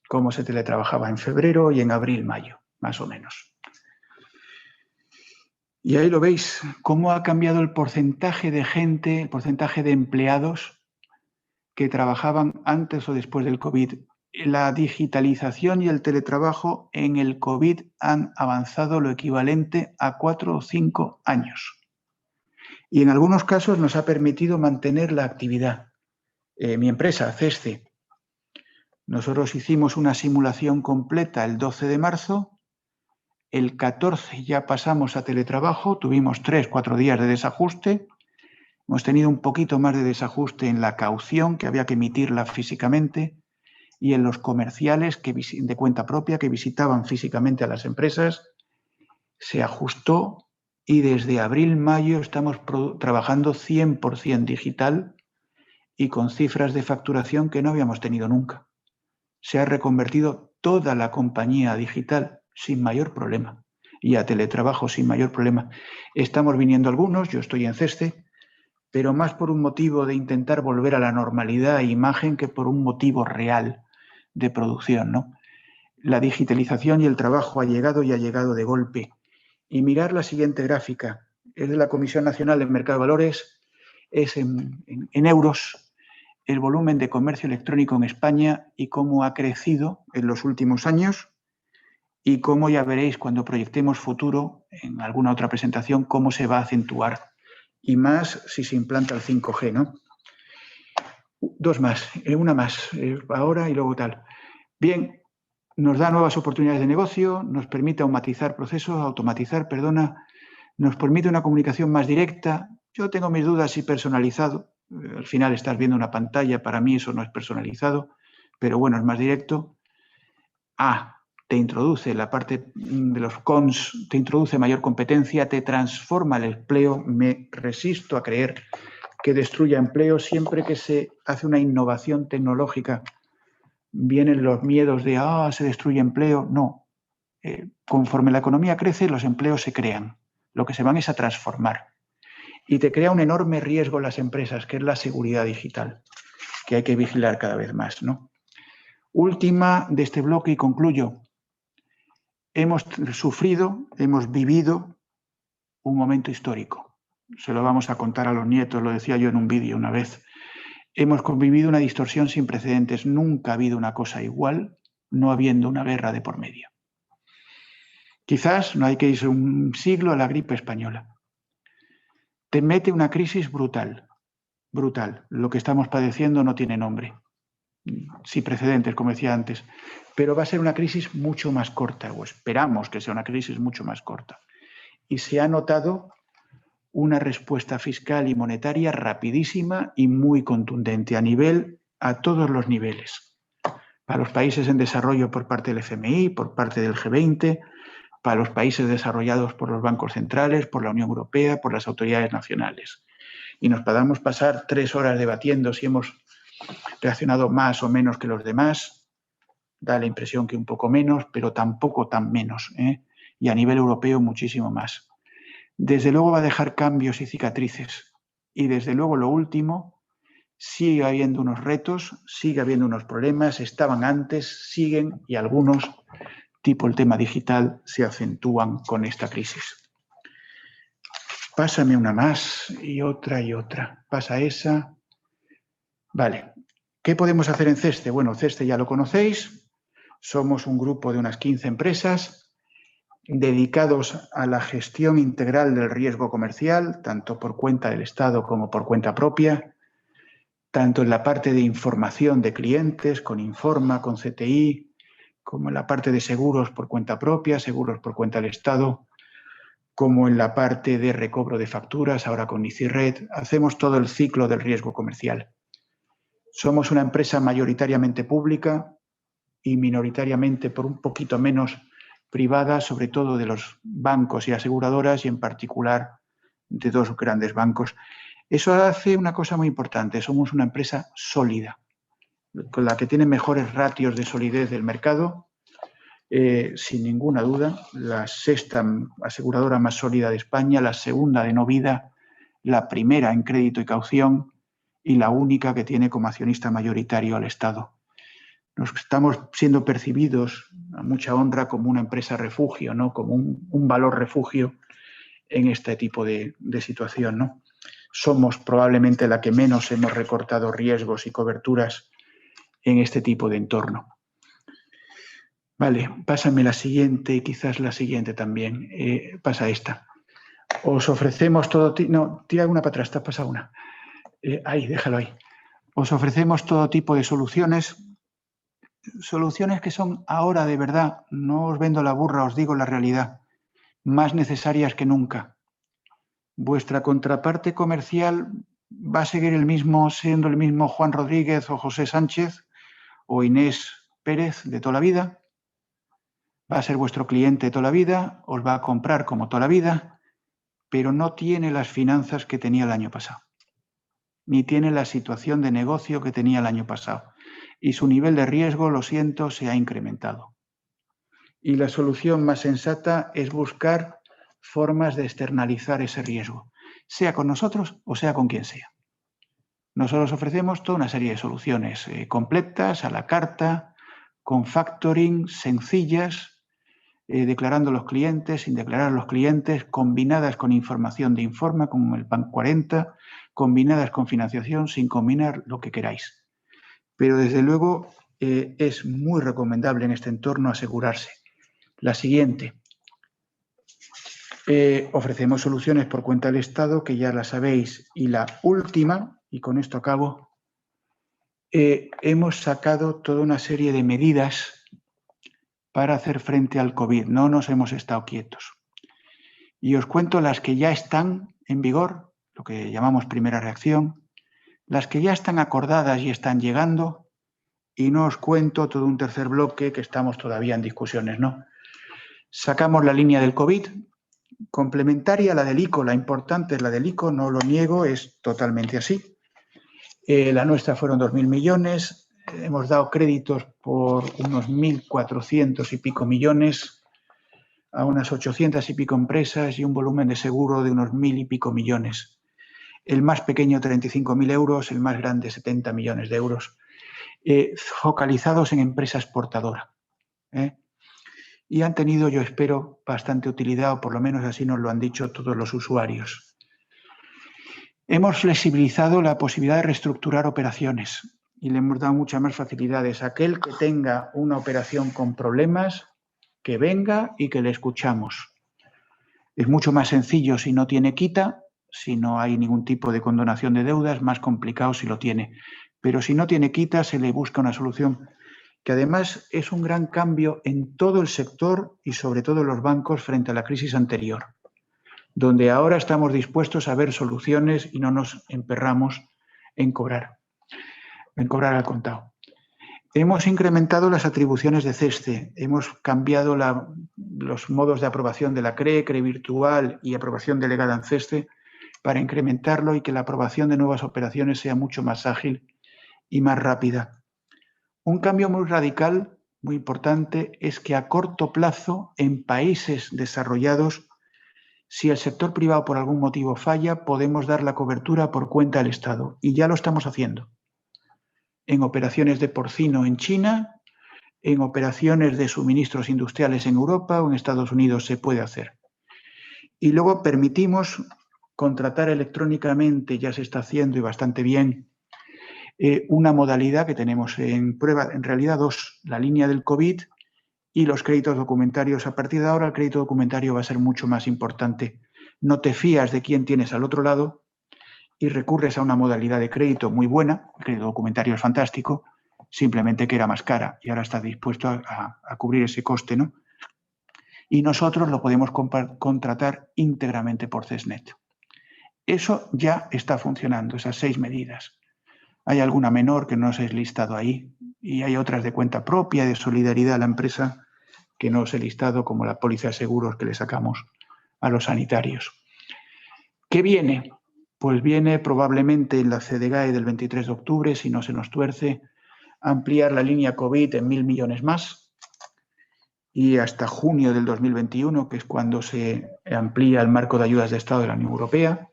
Cómo se teletrabajaba en febrero y en abril, mayo, más o menos. Y ahí lo veis, cómo ha cambiado el porcentaje de gente, el porcentaje de empleados que trabajaban antes o después del COVID. La digitalización y el teletrabajo en el COVID han avanzado lo equivalente a 4 o 5 años. Y en algunos casos nos ha permitido mantener la actividad. Mi empresa, CESCE, nosotros hicimos una simulación completa el 12 de marzo, el 14 ya pasamos a teletrabajo, tuvimos 3-4 días de desajuste, hemos tenido un poquito más de desajuste en la caución, que había que emitirla físicamente, y en los comerciales de cuenta propia que visitaban físicamente a las empresas, se ajustó y desde abril-mayo estamos trabajando 100% digital y con cifras de facturación que no habíamos tenido nunca. Se ha reconvertido toda la compañía digital sin mayor problema y a teletrabajo sin mayor problema. Estamos viniendo algunos, yo estoy en CESCE, pero más por un motivo de intentar volver a la normalidad e imagen que por un motivo real de producción, ¿no? La digitalización y el trabajo ha llegado y ha llegado de golpe. Y mirar la siguiente gráfica, es de la Comisión Nacional del Mercado de Valores, es en euros el volumen de comercio electrónico en España y cómo ha crecido en los últimos años y cómo ya veréis cuando proyectemos futuro, en alguna otra presentación, cómo se va a acentuar. Y más si se implanta el 5G, ¿no? Dos más, una más, ahora y luego tal. Bien, nos da nuevas oportunidades de negocio, nos permite automatizar procesos, nos permite una comunicación más directa. Yo tengo mis dudas si personalizado. Al final estás viendo una pantalla, para mí eso no es personalizado, pero bueno, es más directo. Te introduce la parte de los cons, te introduce mayor competencia, te transforma el empleo. Me resisto a creer que destruya empleo. Siempre que se hace una innovación tecnológica vienen los miedos de se destruye empleo. No. Conforme la economía crece, los empleos se crean. Lo que se van es a transformar. Y te crea un enorme riesgo en las empresas, que es la seguridad digital, que hay que vigilar cada vez más, ¿no? Última de este bloque y concluyo. Hemos sufrido, hemos vivido un momento histórico. Se lo vamos a contar a los nietos, lo decía yo en un vídeo una vez. Hemos convivido una distorsión sin precedentes. Nunca ha habido una cosa igual, no habiendo una guerra de por medio. Quizás no hay que irse un siglo a la gripe española. Te mete una crisis brutal, brutal. Lo que estamos padeciendo no tiene nombre, sin precedentes, como decía antes, pero va a ser una crisis mucho más corta, o esperamos que sea una crisis mucho más corta. Y se ha notado una respuesta fiscal y monetaria rapidísima y muy contundente a todos los niveles. Para los países en desarrollo por parte del FMI, por parte del G20, para los países desarrollados por los bancos centrales, por la Unión Europea, por las autoridades nacionales. Y nos podamos pasar 3 horas debatiendo si hemos reaccionado más o menos que los demás. Da la impresión que un poco menos, pero tampoco tan menos, ¿eh? Y a nivel europeo muchísimo más. Desde luego va a dejar cambios y cicatrices. Y desde luego lo último, sigue habiendo unos retos, sigue habiendo unos problemas, estaban antes, siguen y algunos, tipo el tema digital, se acentúan con esta crisis. Pásame una más y otra y otra. Pasa esa. Vale. ¿Qué podemos hacer en CESCE? Bueno, CESCE ya lo conocéis. Somos un grupo de unas 15 empresas dedicados a la gestión integral del riesgo comercial, tanto por cuenta del Estado como por cuenta propia, tanto en la parte de información de clientes, con Informa, con CTI, como en la parte de seguros por cuenta propia, seguros por cuenta del Estado, como en la parte de recobro de facturas, ahora con ICIRED. Hacemos todo el ciclo del riesgo comercial. Somos una empresa mayoritariamente pública y minoritariamente, por un poquito menos, privada, sobre todo de los bancos y aseguradoras y en particular de 2 grandes bancos. Eso hace una cosa muy importante, somos una empresa sólida. con la que tiene mejores ratios de solidez del mercado, sin ninguna duda, la sexta aseguradora más sólida de España, la segunda de no vida, la primera en crédito y caución y la única que tiene como accionista mayoritario al Estado. Nos estamos siendo percibidos a mucha honra como una empresa refugio, ¿no? Como un valor refugio en este tipo de situación, ¿no? Somos probablemente la que menos hemos recortado riesgos y coberturas en este tipo de entorno. Vale, pásame la siguiente y quizás la siguiente también. Pasa esta. Os ofrecemos todo... No, tira una para atrás, te has pasado una. Ahí, déjalo ahí. Os ofrecemos todo tipo de soluciones que son ahora de verdad, no os vendo la burra, os digo la realidad, más necesarias que nunca. Vuestra contraparte comercial va a seguir siendo el mismo Juan Rodríguez o José Sánchez o Inés Pérez de toda la vida. Va a ser vuestro cliente toda la vida, os va a comprar como toda la vida, pero no tiene las finanzas que tenía el año pasado, ni tiene la situación de negocio que tenía el año pasado. Y su nivel de riesgo, lo siento, se ha incrementado. Y la solución más sensata es buscar formas de externalizar ese riesgo, sea con nosotros o sea con quien sea. Nosotros ofrecemos toda una serie de soluciones completas, a la carta, con factoring, sencillas, declarando a los clientes, sin declarar a los clientes, combinadas con información de Informa, como el PAN 40, combinadas con financiación, sin combinar lo que queráis. Pero desde luego es muy recomendable en este entorno asegurarse. La siguiente. Ofrecemos soluciones por cuenta del Estado, que ya la sabéis. Y la última, y con esto acabo, hemos sacado toda una serie de medidas para hacer frente al COVID. No nos hemos estado quietos. Y os cuento las que ya están en vigor, lo que llamamos primera reacción, las que ya están acordadas y están llegando, y no os cuento todo un tercer bloque que estamos todavía en discusiones, ¿no? Sacamos la línea del COVID, complementaria a la del ICO, la importante es la del ICO, no lo niego, es totalmente así. La nuestra fueron 2.000 millones, hemos dado créditos por unos 1.400 y pico millones a unas 800 y pico empresas y un volumen de seguro de unos 1.000 y pico millones. El más pequeño 35.000 euros, el más grande 70 millones de euros, focalizados en empresa exportadora. Y han tenido, yo espero, bastante utilidad, o por lo menos así nos lo han dicho todos los usuarios. Hemos flexibilizado la posibilidad de reestructurar operaciones y le hemos dado muchas más facilidades. Aquel que tenga una operación con problemas, que venga y que le escuchamos. Es mucho más sencillo si no tiene quita, si no hay ningún tipo de condonación de deudas, más complicado si lo tiene. Pero si no tiene quita, se le busca una solución, que además es un gran cambio en todo el sector y sobre todo en los bancos frente a la crisis anterior, donde ahora estamos dispuestos a ver soluciones y no nos emperramos en cobrar al contado. Hemos incrementado las atribuciones de CESCE, hemos cambiado los modos de aprobación de la CRE virtual y aprobación delegada en CESCE para incrementarlo y que la aprobación de nuevas operaciones sea mucho más ágil y más rápida. Un cambio muy radical, muy importante, es que a corto plazo, en países desarrollados, si el sector privado por algún motivo falla, podemos dar la cobertura por cuenta del Estado. Y ya lo estamos haciendo. En operaciones de porcino en China, en operaciones de suministros industriales en Europa o en Estados Unidos se puede hacer. Y luego permitimos contratar electrónicamente, ya se está haciendo y bastante bien, una modalidad que tenemos en prueba, en realidad dos, la línea del COVID y los créditos documentarios. A partir de ahora el crédito documentario va a ser mucho más importante. No te fías de quién tienes al otro lado y recurres a una modalidad de crédito muy buena, el crédito documentario es fantástico, simplemente que era más cara y ahora está dispuesto a cubrir ese coste, ¿no? Y nosotros lo podemos contratar íntegramente por CESNet. Eso ya está funcionando, esas 6 medidas. Hay alguna menor que no os he listado ahí y hay otras de cuenta propia, de solidaridad a la empresa que no os he listado, como la póliza de seguros que le sacamos a los sanitarios. ¿Qué viene? Pues viene probablemente en la CDGAE del 23 de octubre, si no se nos tuerce, ampliar la línea COVID en 1.000 millones más y hasta junio del 2021, que es cuando se amplía el marco de ayudas de Estado de la Unión Europea.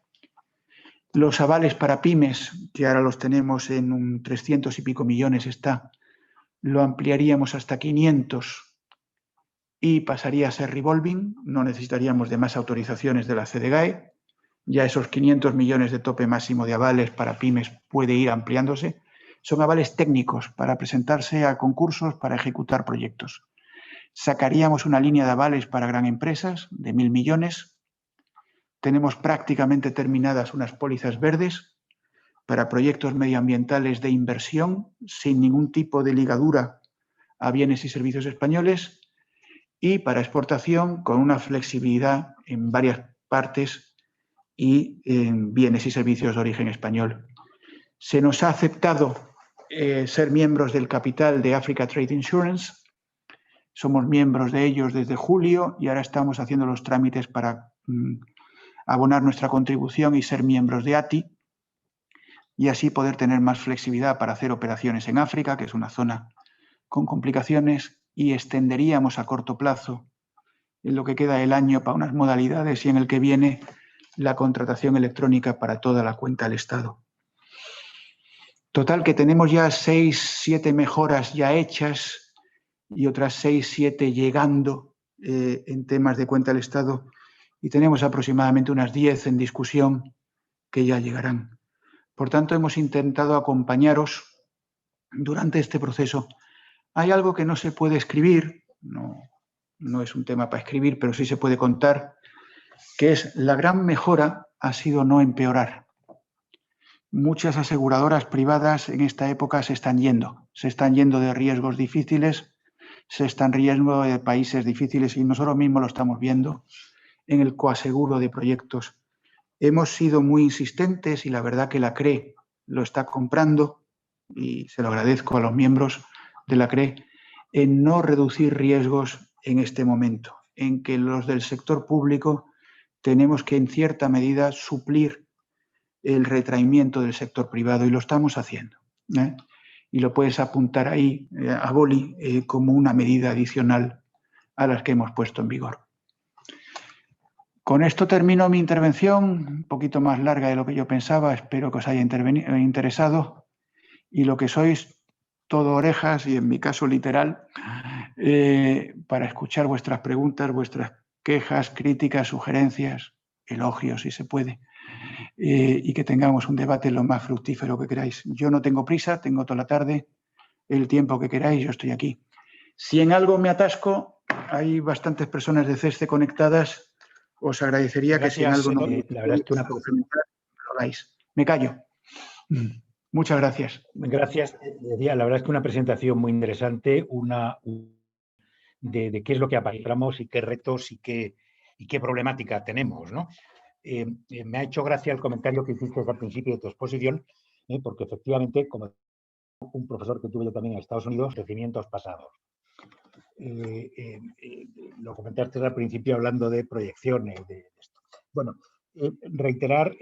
Los avales para pymes, que ahora los tenemos en un 300 y pico millones, lo ampliaríamos hasta 500 y pasaría a ser revolving. No necesitaríamos de más autorizaciones de la CDGAE. Ya esos 500 millones de tope máximo de avales para pymes puede ir ampliándose. Son avales técnicos para presentarse a concursos, para ejecutar proyectos. Sacaríamos una línea de avales para gran empresas de 1.000 millones. Tenemos prácticamente terminadas unas pólizas verdes para proyectos medioambientales de inversión sin ningún tipo de ligadura a bienes y servicios españoles y para exportación con una flexibilidad en varias partes y en bienes y servicios de origen español. Se nos ha aceptado ser miembros del capital de Africa Trade Insurance. Somos miembros de ellos desde julio y ahora estamos haciendo los trámites para abonar nuestra contribución y ser miembros de ATI y así poder tener más flexibilidad para hacer operaciones en África, que es una zona con complicaciones, y extenderíamos a corto plazo, en lo que queda del año, para unas modalidades y en el que viene la contratación electrónica para toda la cuenta del Estado. Total, que tenemos ya 6, 7 mejoras ya hechas y otras 6, 7 llegando en temas de cuenta del Estado y tenemos aproximadamente unas 10 en discusión que ya llegarán. Por tanto, hemos intentado acompañaros durante este proceso. Hay algo que no se puede escribir, no es un tema para escribir, pero sí se puede contar, que es la gran mejora ha sido no empeorar. Muchas aseguradoras privadas en esta época se están yendo de riesgos difíciles, se están yendo de países difíciles y nosotros mismos lo estamos viendo en el coaseguro de proyectos. Hemos sido muy insistentes y la verdad que la CRE lo está comprando y se lo agradezco a los miembros de la CRE en no reducir riesgos en este momento, en que los del sector público tenemos que en cierta medida suplir el retraimiento del sector privado y lo estamos haciendo. Y lo puedes apuntar ahí a boli como una medida adicional a las que hemos puesto en vigor. Con esto termino mi intervención, un poquito más larga de lo que yo pensaba, espero que os haya interesado y lo que sois todo orejas y en mi caso literal para escuchar vuestras preguntas, vuestras quejas, críticas, sugerencias, elogios si se puede y que tengamos un debate lo más fructífero que queráis. Yo no tengo prisa, tengo toda la tarde, el tiempo que queráis, yo estoy aquí. Si en algo me atasco, hay bastantes personas de CESCE conectadas. Os agradecería que si en algo no la verdad es que lo hagáis. Me callo. Muchas gracias. Gracias. La verdad es que una presentación muy interesante, de qué es lo que aplicamos y qué retos y qué problemática tenemos, ¿no? Me ha hecho gracia el comentario que hiciste al principio de tu exposición, porque efectivamente, como un profesor que tuve yo también en Estados Unidos, crecimientos pasados. Lo comentaste al principio hablando de proyecciones, de esto. Bueno, reiterar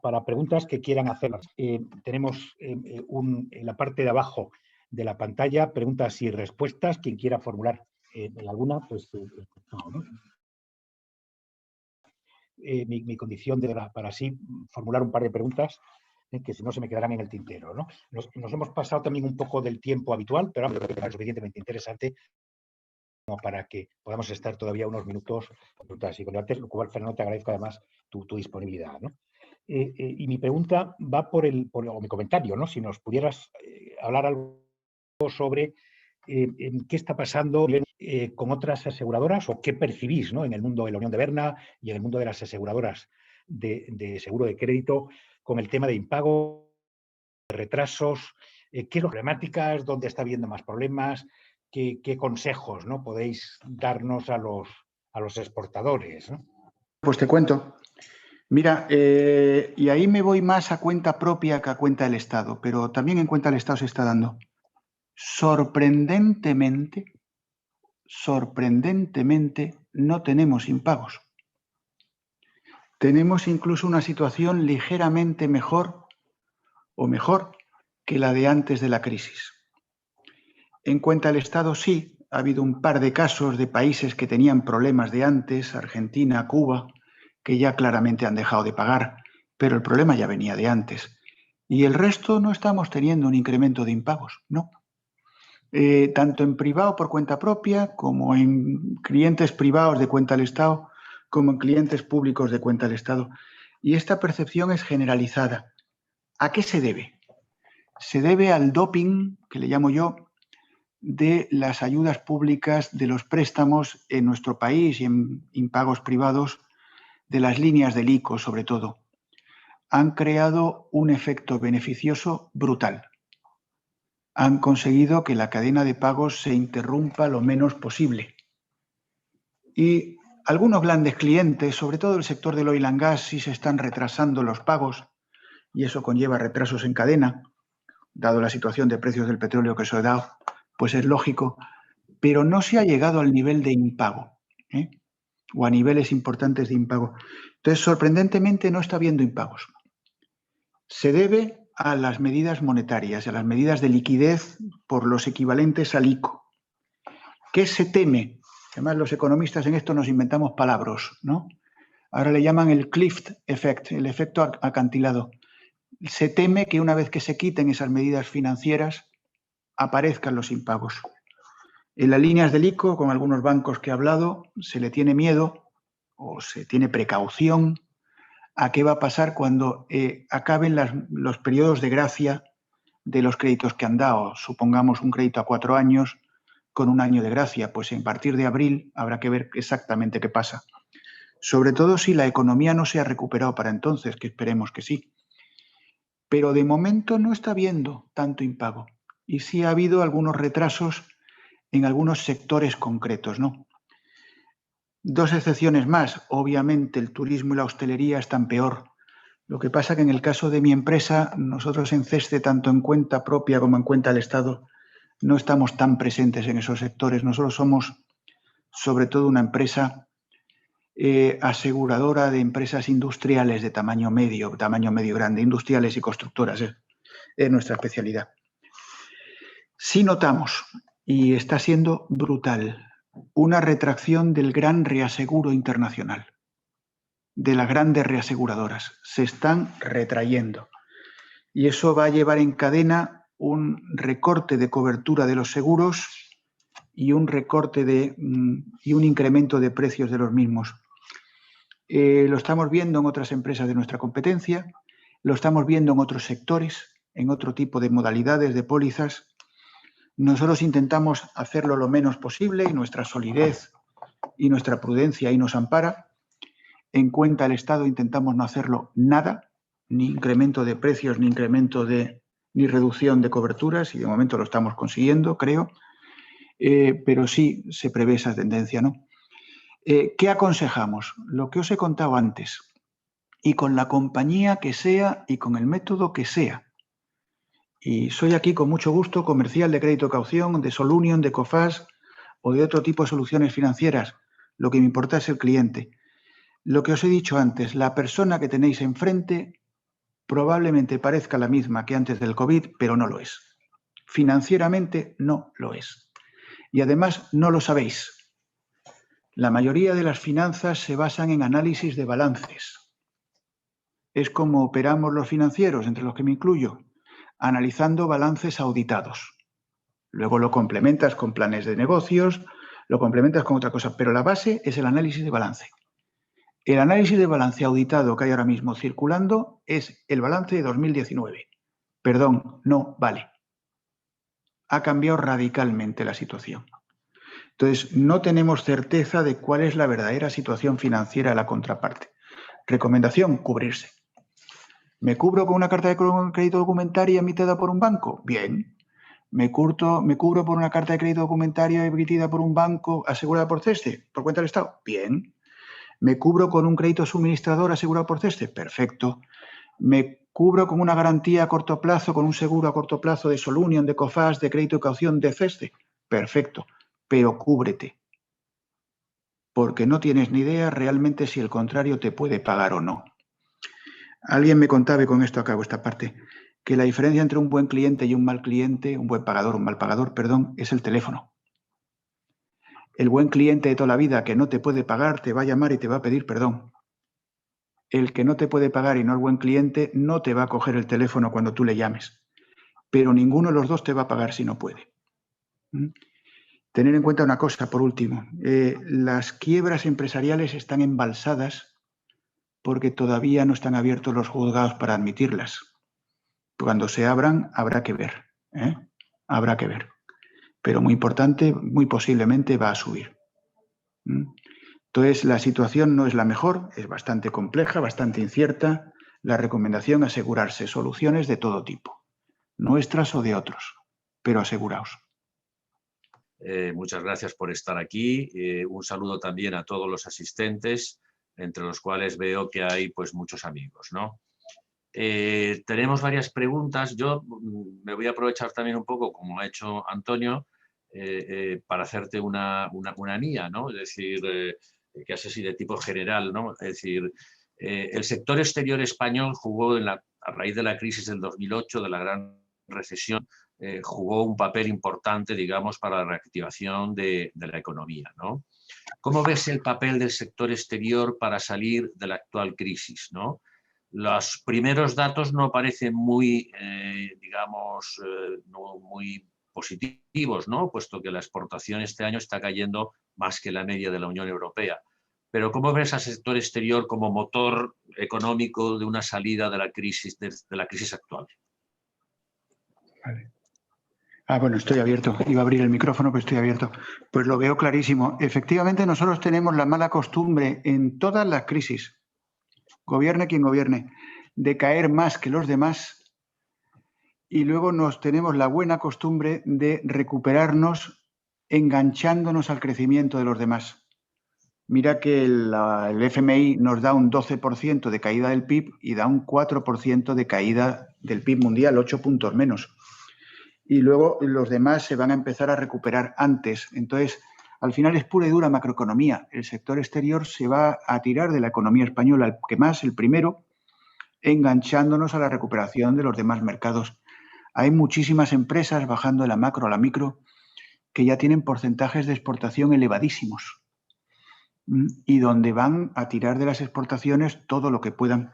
para preguntas que quieran hacerlas. Tenemos en la parte de abajo de la pantalla preguntas y respuestas. Quien quiera formular alguna, pues no. Mi condición para así formular un par de preguntas que si no se me quedarán en el tintero, ¿no? Nos hemos pasado también un poco del tiempo habitual, pero creo que es suficientemente interesante como para que podamos estar todavía unos minutos con preguntas y con debates, lo cual, Fernando, te agradezco además tu disponibilidad, ¿no? Y mi pregunta va o mi comentario, ¿no? Si nos pudieras hablar algo sobre qué está pasando con otras aseguradoras o qué percibís, ¿no? En el mundo de la Unión de Berna y en el mundo de las aseguradoras de seguro de crédito con el tema de impago, de retrasos, qué problemáticas, dónde está habiendo más problemas, qué consejos, ¿no? Podéis darnos a los exportadores, ¿no? Pues te cuento. Mira, y ahí me voy más a cuenta propia que a cuenta del Estado, pero también en cuenta del Estado se está dando. Sorprendentemente, no tenemos impagos. Tenemos incluso una situación ligeramente mejor que la de antes de la crisis. En cuenta el Estado, sí, ha habido un par de casos de países que tenían problemas de antes, Argentina, Cuba, que ya claramente han dejado de pagar, pero el problema ya venía de antes. Y el resto no estamos teniendo un incremento de impagos, no. Tanto en privado por cuenta propia, como en clientes privados de cuenta del Estado, como en clientes públicos de cuenta del Estado. Y esta percepción es generalizada. ¿A qué se debe? Se debe al doping, que le llamo yo, de las ayudas públicas, de los préstamos en nuestro país y en impagos privados, de las líneas del ICO sobre todo. Han creado un efecto beneficioso brutal. Han conseguido que la cadena de pagos se interrumpa lo menos posible. Y algunos grandes clientes, sobre todo el sector del oil and gas, sí se están retrasando los pagos y eso conlleva retrasos en cadena, dado la situación de precios del petróleo que se ha dado, pues es lógico, pero no se ha llegado al nivel de impago, o a niveles importantes de impago. Entonces, sorprendentemente, no está habiendo impagos. Se debe a las medidas monetarias, a las medidas de liquidez por los equivalentes al ICO. ¿Qué se teme? Además, los economistas en esto nos inventamos palabras, ¿no? Ahora le llaman el cliff effect, el efecto acantilado. Se teme que una vez que se quiten esas medidas financieras, aparezcan los impagos. En las líneas del ICO, con algunos bancos que he hablado, se le tiene miedo o se tiene precaución a qué va a pasar cuando acaben los periodos de gracia de los créditos que han dado. Supongamos un crédito a 4 años con 1 año de gracia, pues a partir de abril habrá que ver exactamente qué pasa. Sobre todo si la economía no se ha recuperado para entonces, que esperemos que sí. Pero de momento no está habiendo tanto impago y sí ha habido algunos retrasos en algunos sectores concretos, ¿no? 2 excepciones más. Obviamente el turismo y la hostelería están peor. Lo que pasa que en el caso de mi empresa, nosotros en CESCE, tanto en cuenta propia como en cuenta del Estado, no estamos tan presentes en esos sectores. Nosotros somos sobre todo una empresa aseguradora de empresas industriales de tamaño medio grande, industriales y constructoras. Es nuestra especialidad. Sí notamos, y está siendo brutal, una retracción del gran reaseguro internacional, de las grandes reaseguradoras. Se están retrayendo. Y eso va a llevar en cadena un recorte de cobertura de los seguros y un recorte y un incremento de precios de los mismos. Lo estamos viendo en otras empresas de nuestra competencia, lo estamos viendo en otros sectores, en otro tipo de modalidades de pólizas. Nosotros intentamos hacerlo lo menos posible y nuestra solidez y nuestra prudencia ahí nos ampara. En cuenta el Estado intentamos no hacerlo nada, ni incremento de precios, ni ni reducción de coberturas, y de momento lo estamos consiguiendo, creo, pero sí se prevé esa tendencia, ¿no? ¿Qué aconsejamos? Lo que os he contado antes, y con la compañía que sea y con el método que sea. Y soy aquí con mucho gusto comercial de crédito caución, de Solunion, de Cofas o de otro tipo de soluciones financieras. Lo que me importa es el cliente. Lo que os he dicho antes, la persona que tenéis enfrente probablemente parezca la misma que antes del COVID, pero no lo es. Financieramente no lo es. Y además no lo sabéis. La mayoría de las finanzas se basan en análisis de balances. Es como operamos los financieros, entre los que me incluyo, analizando balances auditados. Luego lo complementas con planes de negocios, lo complementas con otra cosa, pero la base es el análisis de balance. El análisis de balance auditado que hay ahora mismo circulando es el balance de 2019. Perdón, no vale. Ha cambiado radicalmente la situación. Entonces, no tenemos certeza de cuál es la verdadera situación financiera de la contraparte. Recomendación, cubrirse. ¿Me cubro con una carta de crédito documentaria emitida por un banco? Bien. ¿Me cubro por una carta de crédito documentaria emitida por un banco asegurada por CESCE? ¿Por cuenta del Estado? Bien. ¿Me cubro con un crédito suministrador asegurado por CESCE? Perfecto. ¿Me cubro con una garantía a corto plazo, con un seguro a corto plazo de Solunion, de Cofas, de crédito de caución de CESCE? Perfecto. Pero cúbrete. Porque no tienes ni idea realmente si el contrario te puede pagar o no. Alguien me contaba, y con esto acabo esta parte, que la diferencia entre un buen cliente y un mal cliente, un buen pagador, un mal pagador, perdón, es el teléfono. El buen cliente de toda la vida que no te puede pagar te va a llamar y te va a pedir perdón. El que no te puede pagar y no es buen cliente no te va a coger el teléfono cuando tú le llames. Pero ninguno de los dos te va a pagar si no puede. Tener en cuenta una cosa, por último. Las quiebras empresariales están embalsadas porque todavía no están abiertos los juzgados para admitirlas. Cuando se abran, habrá que ver. Habrá que ver. Pero muy importante, muy posiblemente va a subir. Entonces, la situación no es la mejor, es bastante compleja, bastante incierta. La recomendación es asegurarse soluciones de todo tipo, nuestras o de otros, pero aseguraos. Muchas gracias por estar aquí. Un saludo también a todos los asistentes, entre los cuales veo que hay pues muchos amigos, ¿no? Tenemos varias preguntas. Yo me voy a aprovechar también un poco, como ha hecho Antonio, para hacerte una mía, ¿no? Es decir, que es así de tipo general, ¿no? Es decir, el sector exterior español jugó a raíz de la crisis del 2008, de la gran recesión, jugó un papel importante, digamos, para la reactivación de la economía, ¿no? ¿Cómo ves el papel del sector exterior para salir de la actual crisis, ¿no? Los primeros datos no parecen muy, digamos, no muy positivos, ¿no? Puesto que la exportación este año está cayendo más que la media de la Unión Europea. Pero ¿cómo ves al sector exterior como motor económico de una salida de la crisis actual? Vale. Bueno, estoy abierto. Iba a abrir el micrófono, pero estoy abierto. Pues lo veo clarísimo. Efectivamente, nosotros tenemos la mala costumbre en todas las crisis, gobierne quien gobierne, de caer más que los demás, y luego tenemos la buena costumbre de recuperarnos enganchándonos al crecimiento de los demás. Mira que el FMI nos da un 12% de caída del PIB y da un 4% de caída del PIB mundial, 8 puntos menos. Y luego los demás se van a empezar a recuperar antes. Entonces, al final es pura y dura macroeconomía. El sector exterior se va a tirar de la economía española, el que más, el primero, enganchándonos a la recuperación de los demás mercados. Hay muchísimas empresas, bajando de la macro a la micro, que ya tienen porcentajes de exportación elevadísimos y donde van a tirar de las exportaciones todo lo que puedan.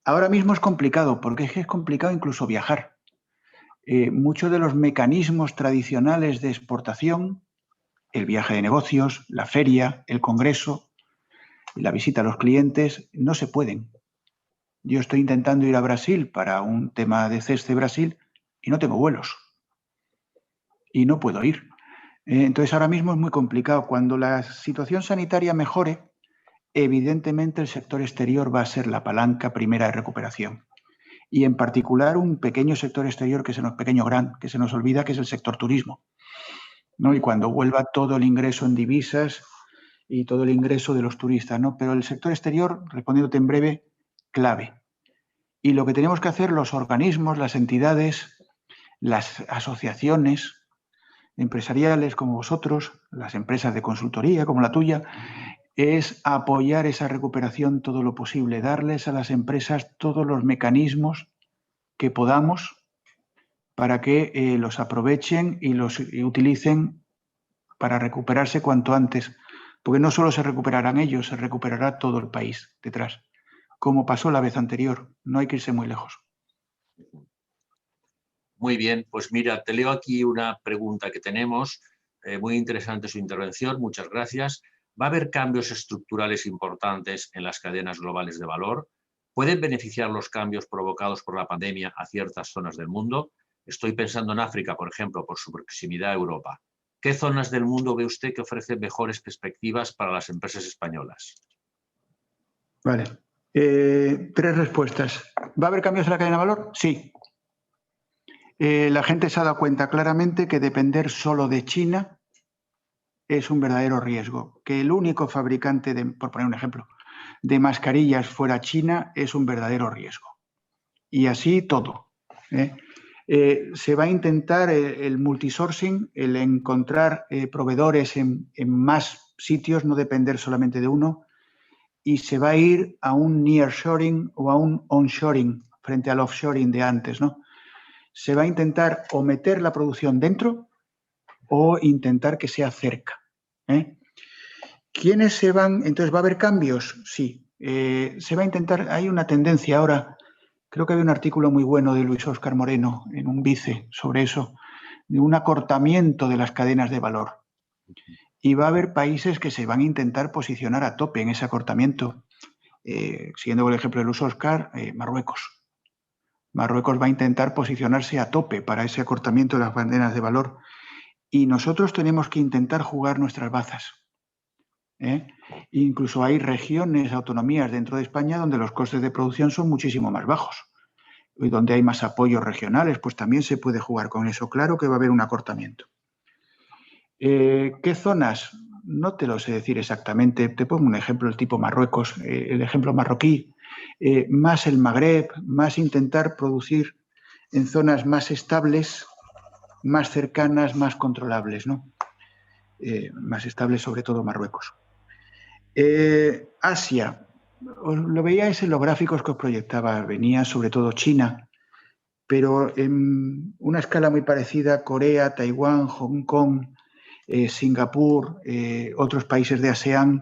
Ahora mismo es complicado, porque es complicado incluso viajar. Muchos de los mecanismos tradicionales de exportación, el viaje de negocios, la feria, el congreso, la visita a los clientes, no se pueden. Yo estoy intentando ir a Brasil para un tema de CESCE Brasil y no tengo vuelos. Y no puedo ir. Entonces ahora mismo es muy complicado. Cuando la situación sanitaria mejore, evidentemente el sector exterior va a ser la palanca primera de recuperación. Y en particular un pequeño sector exterior, que se nos olvida, que es el sector turismo, ¿no? Y cuando vuelva todo el ingreso en divisas y todo el ingreso de los turistas, ¿no? Pero el sector exterior, respondiéndote en breve, clave. Y lo que tenemos que hacer los organismos, las entidades, las asociaciones empresariales como vosotros, las empresas de consultoría como la tuya, es apoyar esa recuperación todo lo posible, darles a las empresas todos los mecanismos que podamos para que los aprovechen y los utilicen para recuperarse cuanto antes, porque no solo se recuperarán ellos, se recuperará todo el país detrás, como pasó la vez anterior. No hay que irse muy lejos. Muy bien, pues mira, te leo aquí una pregunta que tenemos, muy interesante su intervención, muchas gracias. ¿Va a haber cambios estructurales importantes en las cadenas globales de valor? ¿Pueden beneficiar los cambios provocados por la pandemia a ciertas zonas del mundo? Estoy pensando en África, por ejemplo, por su proximidad a Europa. ¿Qué zonas del mundo ve usted que ofrecen mejores perspectivas para las empresas españolas? Vale. 3 respuestas. ¿Va a haber cambios en la cadena de valor? Sí. La gente se ha dado cuenta claramente que depender solo de China es un verdadero riesgo. Que el único fabricante, por poner un ejemplo, de mascarillas fuera China es un verdadero riesgo. Y así todo. Se va a intentar el multisourcing, el encontrar proveedores en más sitios, no depender solamente de uno, y se va a ir a un nearshoring o a un onshoring frente al offshoring de antes, ¿no? se va a intentar o meter la producción dentro o intentar que sea cerca. ¿Quiénes se van? Entonces, ¿va a haber cambios? Sí. Se va a intentar, hay una tendencia ahora, creo que había un artículo muy bueno de Luis Óscar Moreno en un Vice sobre eso, de un acortamiento de las cadenas de valor. Y va a haber países que se van a intentar posicionar a tope en ese acortamiento. Siguiendo el ejemplo de Luis Óscar, Marruecos. Marruecos va a intentar posicionarse a tope para ese acortamiento de las cadenas de valor. Y nosotros tenemos que intentar jugar nuestras bazas. Incluso hay regiones, autonomías dentro de España donde los costes de producción son muchísimo más bajos y donde hay más apoyos regionales, pues también se puede jugar con eso. Claro que va a haber un acortamiento. ¿Qué zonas? No te lo sé decir exactamente. Te pongo un ejemplo, el tipo Marruecos, el ejemplo marroquí, más el Magreb, más intentar producir en zonas más estables, más cercanas, más controlables, ¿no? Más estables, sobre todo Marruecos. Asia, lo veíais en los gráficos que os proyectaba, venía sobre todo China, pero en una escala muy parecida, Corea, Taiwán, Hong Kong, Singapur, otros países de ASEAN,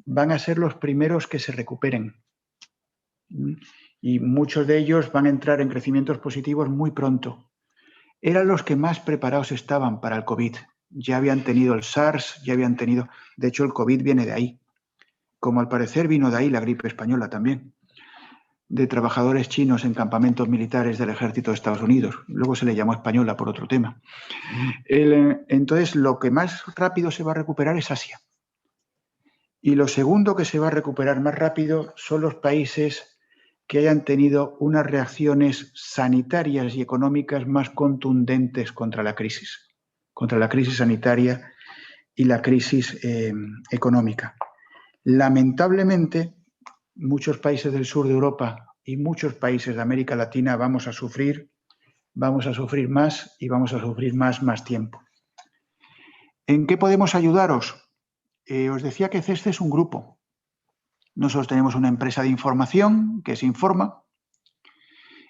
van a ser los primeros que se recuperen. Y muchos de ellos van a entrar en crecimientos positivos muy pronto. Eran los que más preparados estaban para el COVID. Ya habían tenido el SARS, ya habían tenido... De hecho, el COVID viene de ahí. Como al parecer vino de ahí la gripe española también, de trabajadores chinos en campamentos militares del ejército de Estados Unidos. Luego se le llamó española por otro tema. Entonces, lo que más rápido se va a recuperar es Asia. Y lo segundo que se va a recuperar más rápido son los países que hayan tenido unas reacciones sanitarias y económicas más contundentes contra la crisis sanitaria y la crisis económica. Lamentablemente, muchos países del sur de Europa y muchos países de América Latina vamos a sufrir más y vamos a sufrir más tiempo. ¿En qué podemos ayudaros? Os decía que CESCE es un grupo. Nosotros tenemos una empresa de información que es Informa.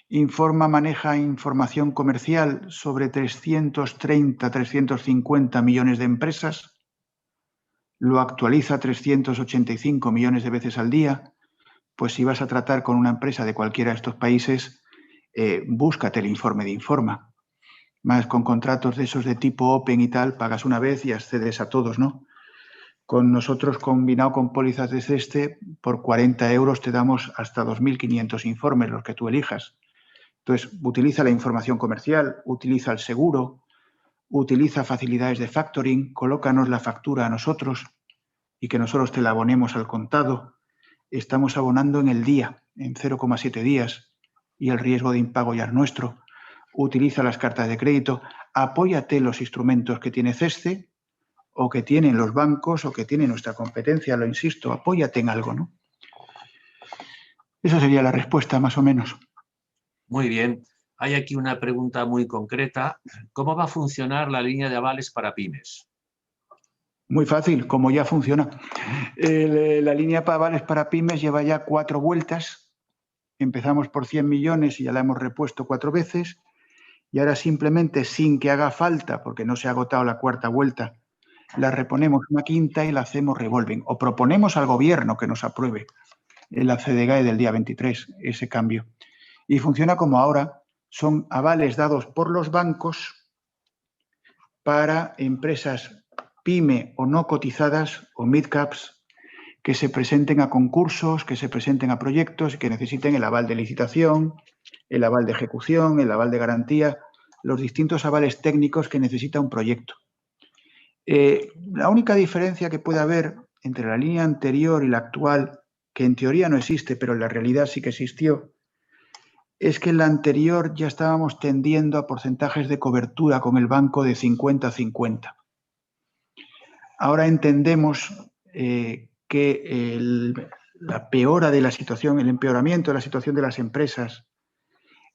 Informa maneja información comercial sobre 330, 350 millones de empresas. Lo actualiza 385 millones de veces al día. Pues si vas a tratar con una empresa de cualquiera de estos países, búscate el informe de Informa. Más con contratos de esos de tipo Open y tal, pagas una vez y accedes a todos, ¿no? Con nosotros, combinado con pólizas de CESCE, por 40 euros te damos hasta 2.500 informes, los que tú elijas. Entonces, utiliza la información comercial, utiliza el seguro, utiliza facilidades de factoring, colócanos la factura a nosotros y que nosotros te la abonemos al contado. Estamos abonando en el día, en 0,7 días, y el riesgo de impago ya es nuestro. Utiliza las cartas de crédito, apóyate los instrumentos que tiene CESCE o que tienen los bancos o que tiene nuestra competencia, lo insisto, apóyate en algo, ¿no? Esa sería la respuesta, más o menos. Muy bien. Hay aquí una pregunta muy concreta. ¿Cómo va a funcionar la línea de avales para pymes? Muy fácil, como ya funciona. La línea de avales para pymes lleva ya 4 vueltas. Empezamos por 100 millones y ya la hemos repuesto 4 veces. Y ahora simplemente, sin que haga falta, porque no se ha agotado la 4ª vuelta, la reponemos una 5ª y la hacemos revolving. O proponemos al gobierno que nos apruebe en la CDGAE del día 23 ese cambio. Y funciona como ahora. Son avales dados por los bancos para empresas pyme o no cotizadas o mid-caps que se presenten a concursos, que se presenten a proyectos y que necesiten el aval de licitación, el aval de ejecución, el aval de garantía, los distintos avales técnicos que necesita un proyecto. La única diferencia que puede haber entre la línea anterior y la actual, que en teoría no existe, pero en la realidad sí que existió, es que en la anterior ya estábamos tendiendo a porcentajes de cobertura con el banco de 50-50. Ahora entendemos que la peora de la situación, el empeoramiento de la situación de las empresas,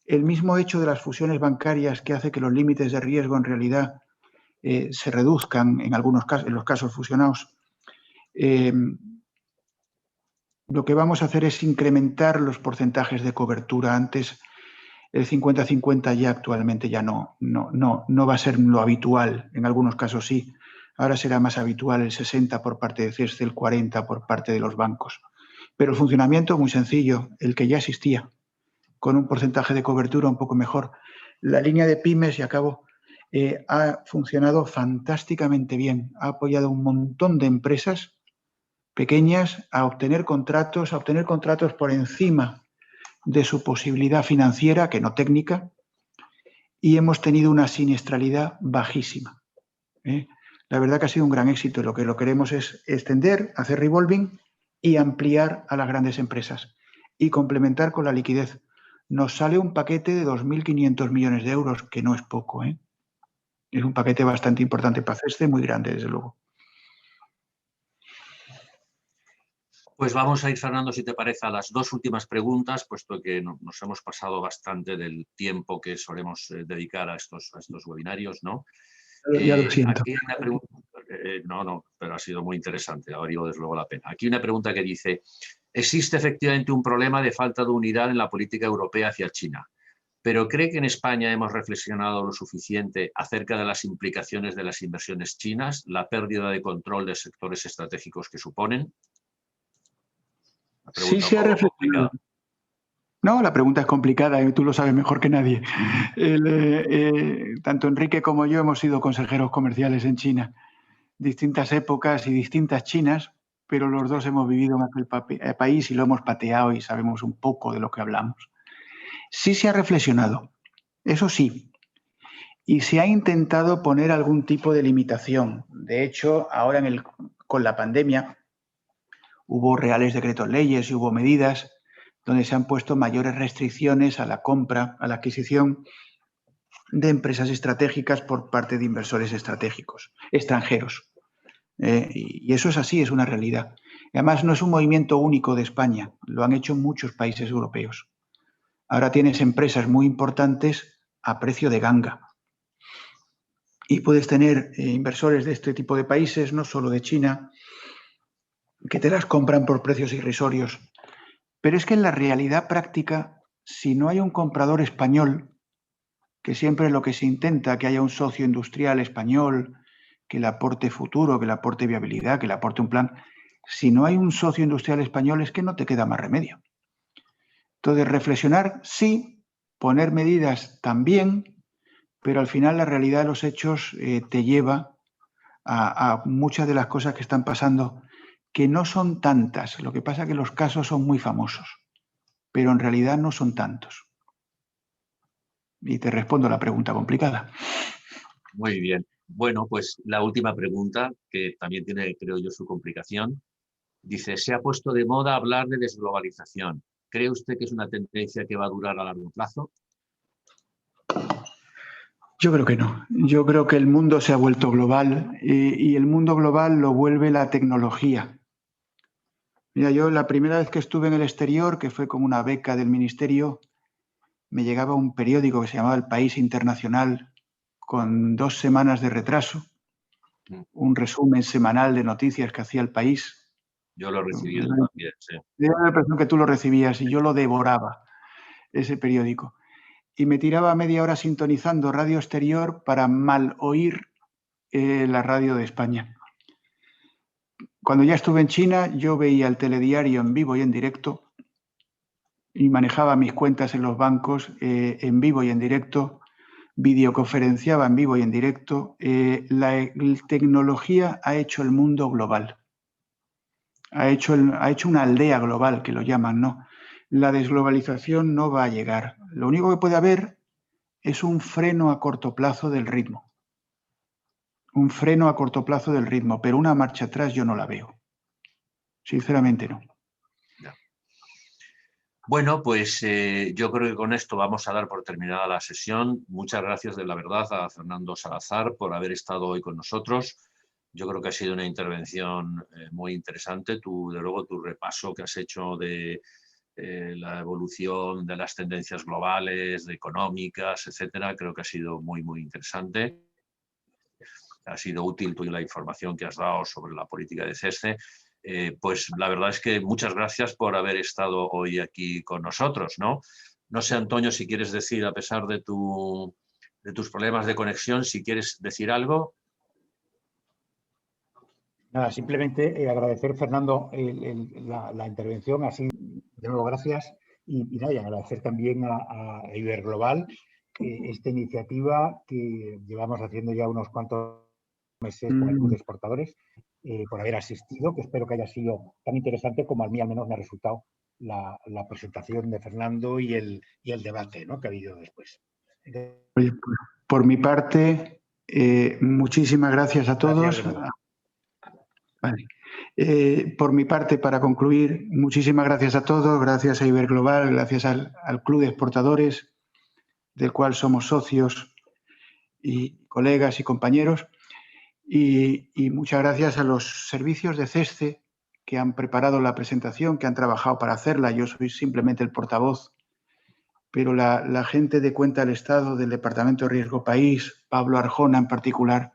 el mismo hecho de las fusiones bancarias que hace que los límites de riesgo en realidad se reduzcan en algunos casos, en los casos fusionados, lo que vamos a hacer es incrementar los porcentajes de cobertura. Antes El 50-50 ya actualmente ya no va a ser lo habitual, en algunos casos sí. Ahora será más habitual el 60 por parte de CESCE, el 40 por parte de los bancos. Pero el funcionamiento muy sencillo, el que ya existía, con un porcentaje de cobertura un poco mejor. La línea de pymes, y acabo, ha funcionado fantásticamente bien. Ha apoyado a un montón de empresas pequeñas a obtener contratos por encima de su posibilidad financiera, que no técnica, y hemos tenido una siniestralidad bajísima. La verdad que ha sido un gran éxito. Lo que lo queremos es extender, hacer revolving y ampliar a las grandes empresas y complementar con la liquidez. Nos sale un paquete de 2.500 millones de euros, que no es poco. Es un paquete bastante importante para CESCE, muy grande, desde luego. Pues vamos a ir, Fernando, si te parece, a las dos últimas preguntas, puesto que nos hemos pasado bastante del tiempo que solemos dedicar a estos webinarios, ¿no? Ya lo siento. Aquí hay una pregunta, no, pero ha sido muy interesante, ha valido desde luego la pena. Aquí hay una pregunta que dice, ¿existe efectivamente un problema de falta de unidad en la política europea hacia China? ¿Pero cree que en España hemos reflexionado lo suficiente acerca de las implicaciones de las inversiones chinas, la pérdida de control de sectores estratégicos que suponen? Sí se ha reflexionado. No, la pregunta es complicada y tú lo sabes mejor que nadie. Tanto Enrique como yo hemos sido consejeros comerciales en China, distintas épocas y distintas Chinas, pero los dos hemos vivido en aquel país y lo hemos pateado y sabemos un poco de lo que hablamos. Sí se ha reflexionado, eso sí, y se ha intentado poner algún tipo de limitación. De hecho, ahora con la pandemia hubo reales decretos leyes y hubo medidas donde se han puesto mayores restricciones a la compra, a la adquisición de empresas estratégicas por parte de inversores estratégicos, extranjeros. Y eso es así, es una realidad. Y además no es un movimiento único de España, lo han hecho muchos países europeos. Ahora tienes empresas muy importantes a precio de ganga. Y puedes tener inversores de este tipo de países, no solo de China, que te las compran por precios irrisorios. Pero es que en la realidad práctica, si no hay un comprador español, que siempre es lo que se intenta, que haya un socio industrial español, que le aporte futuro, que le aporte viabilidad, que le aporte un plan, si no hay un socio industrial español es que no te queda más remedio. Entonces, reflexionar sí, poner medidas también, pero al final la realidad de los hechos te lleva a muchas de las cosas que están pasando, que no son tantas. Lo que pasa es que los casos son muy famosos, pero en realidad no son tantos. Y te respondo a la pregunta complicada. Muy bien. Bueno, pues la última pregunta, que también tiene, creo yo, su complicación. Dice, se ha puesto de moda hablar de desglobalización. ¿Cree usted que es una tendencia que va a durar a largo plazo? Yo creo que no. Yo creo que el mundo se ha vuelto global y el mundo global lo vuelve la tecnología. Mira, yo la primera vez que estuve en el exterior, que fue con una beca del ministerio, me llegaba un periódico que se llamaba El País Internacional con 2 semanas de retraso, un resumen semanal de noticias que hacía El País. Yo lo he recibido también, sí. Me da la impresión que tú lo recibías y yo lo devoraba, ese periódico. Y me tiraba media hora sintonizando radio exterior para mal oír la radio de España. Cuando ya estuve en China, yo veía el telediario en vivo y en directo y manejaba mis cuentas en los bancos en vivo y en directo, videoconferenciaba en vivo y en directo. La tecnología ha hecho el mundo global. Ha hecho una aldea global, que lo llaman, ¿no? La desglobalización no va a llegar. Lo único que puede haber es un freno a corto plazo del ritmo. Un freno a corto plazo del ritmo, pero una marcha atrás yo no la veo. Sinceramente no. Ya. Bueno, pues yo creo que con esto vamos a dar por terminada la sesión. Muchas gracias de la verdad a Fernando Salazar por haber estado hoy con nosotros. Yo creo que ha sido una intervención muy interesante. De luego tu repaso que has hecho de la evolución de las tendencias globales, de económicas, etcétera, creo que ha sido muy, muy interesante. Ha sido útil la información que has dado sobre la política de CESCE. Pues la verdad es que muchas gracias por haber estado hoy aquí con nosotros, ¿no? No sé, Antonio, si quieres decir, a pesar de tus problemas de conexión, si quieres decir algo. Nada, simplemente agradecer, Fernando, la intervención, así, de nuevo, gracias. Y nada, y agradecer también a Iberglobal esta iniciativa que llevamos haciendo ya unos cuantos meses con el Club de Exportadores, por haber asistido, que espero que haya sido tan interesante como a mí al menos me ha resultado la presentación de Fernando y el debate, ¿no?, que ha habido después. Oye, pues, por mi parte, muchísimas gracias a todos. Vale. Por mi parte, para concluir, muchísimas gracias a todos, gracias a Iberglobal, gracias al Club de Exportadores, del cual somos socios y colegas y compañeros, y muchas gracias a los servicios de CESCE que han preparado la presentación, que han trabajado para hacerla. Yo soy simplemente el portavoz, pero la gente de Cuenta del Estado, del Departamento de Riesgo País, Pablo Arjona en particular,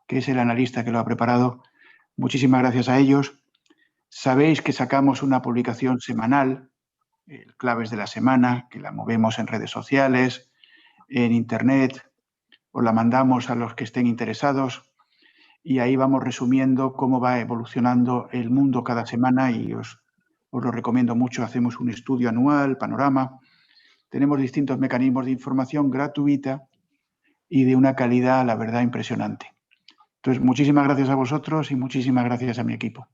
que es el analista que lo ha preparado, muchísimas gracias a ellos. Sabéis que sacamos una publicación semanal, Claves de la Semana, que la movemos en redes sociales, en Internet, os la mandamos a los que estén interesados y ahí vamos resumiendo cómo va evolucionando el mundo cada semana y os lo recomiendo mucho. Hacemos un estudio anual, panorama. Tenemos distintos mecanismos de información gratuita y de una calidad, la verdad, impresionante. Entonces, muchísimas gracias a vosotros y muchísimas gracias a mi equipo.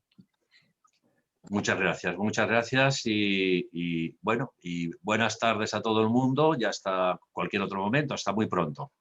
Muchas gracias y bueno, y buenas tardes a todo el mundo y hasta cualquier otro momento, hasta muy pronto.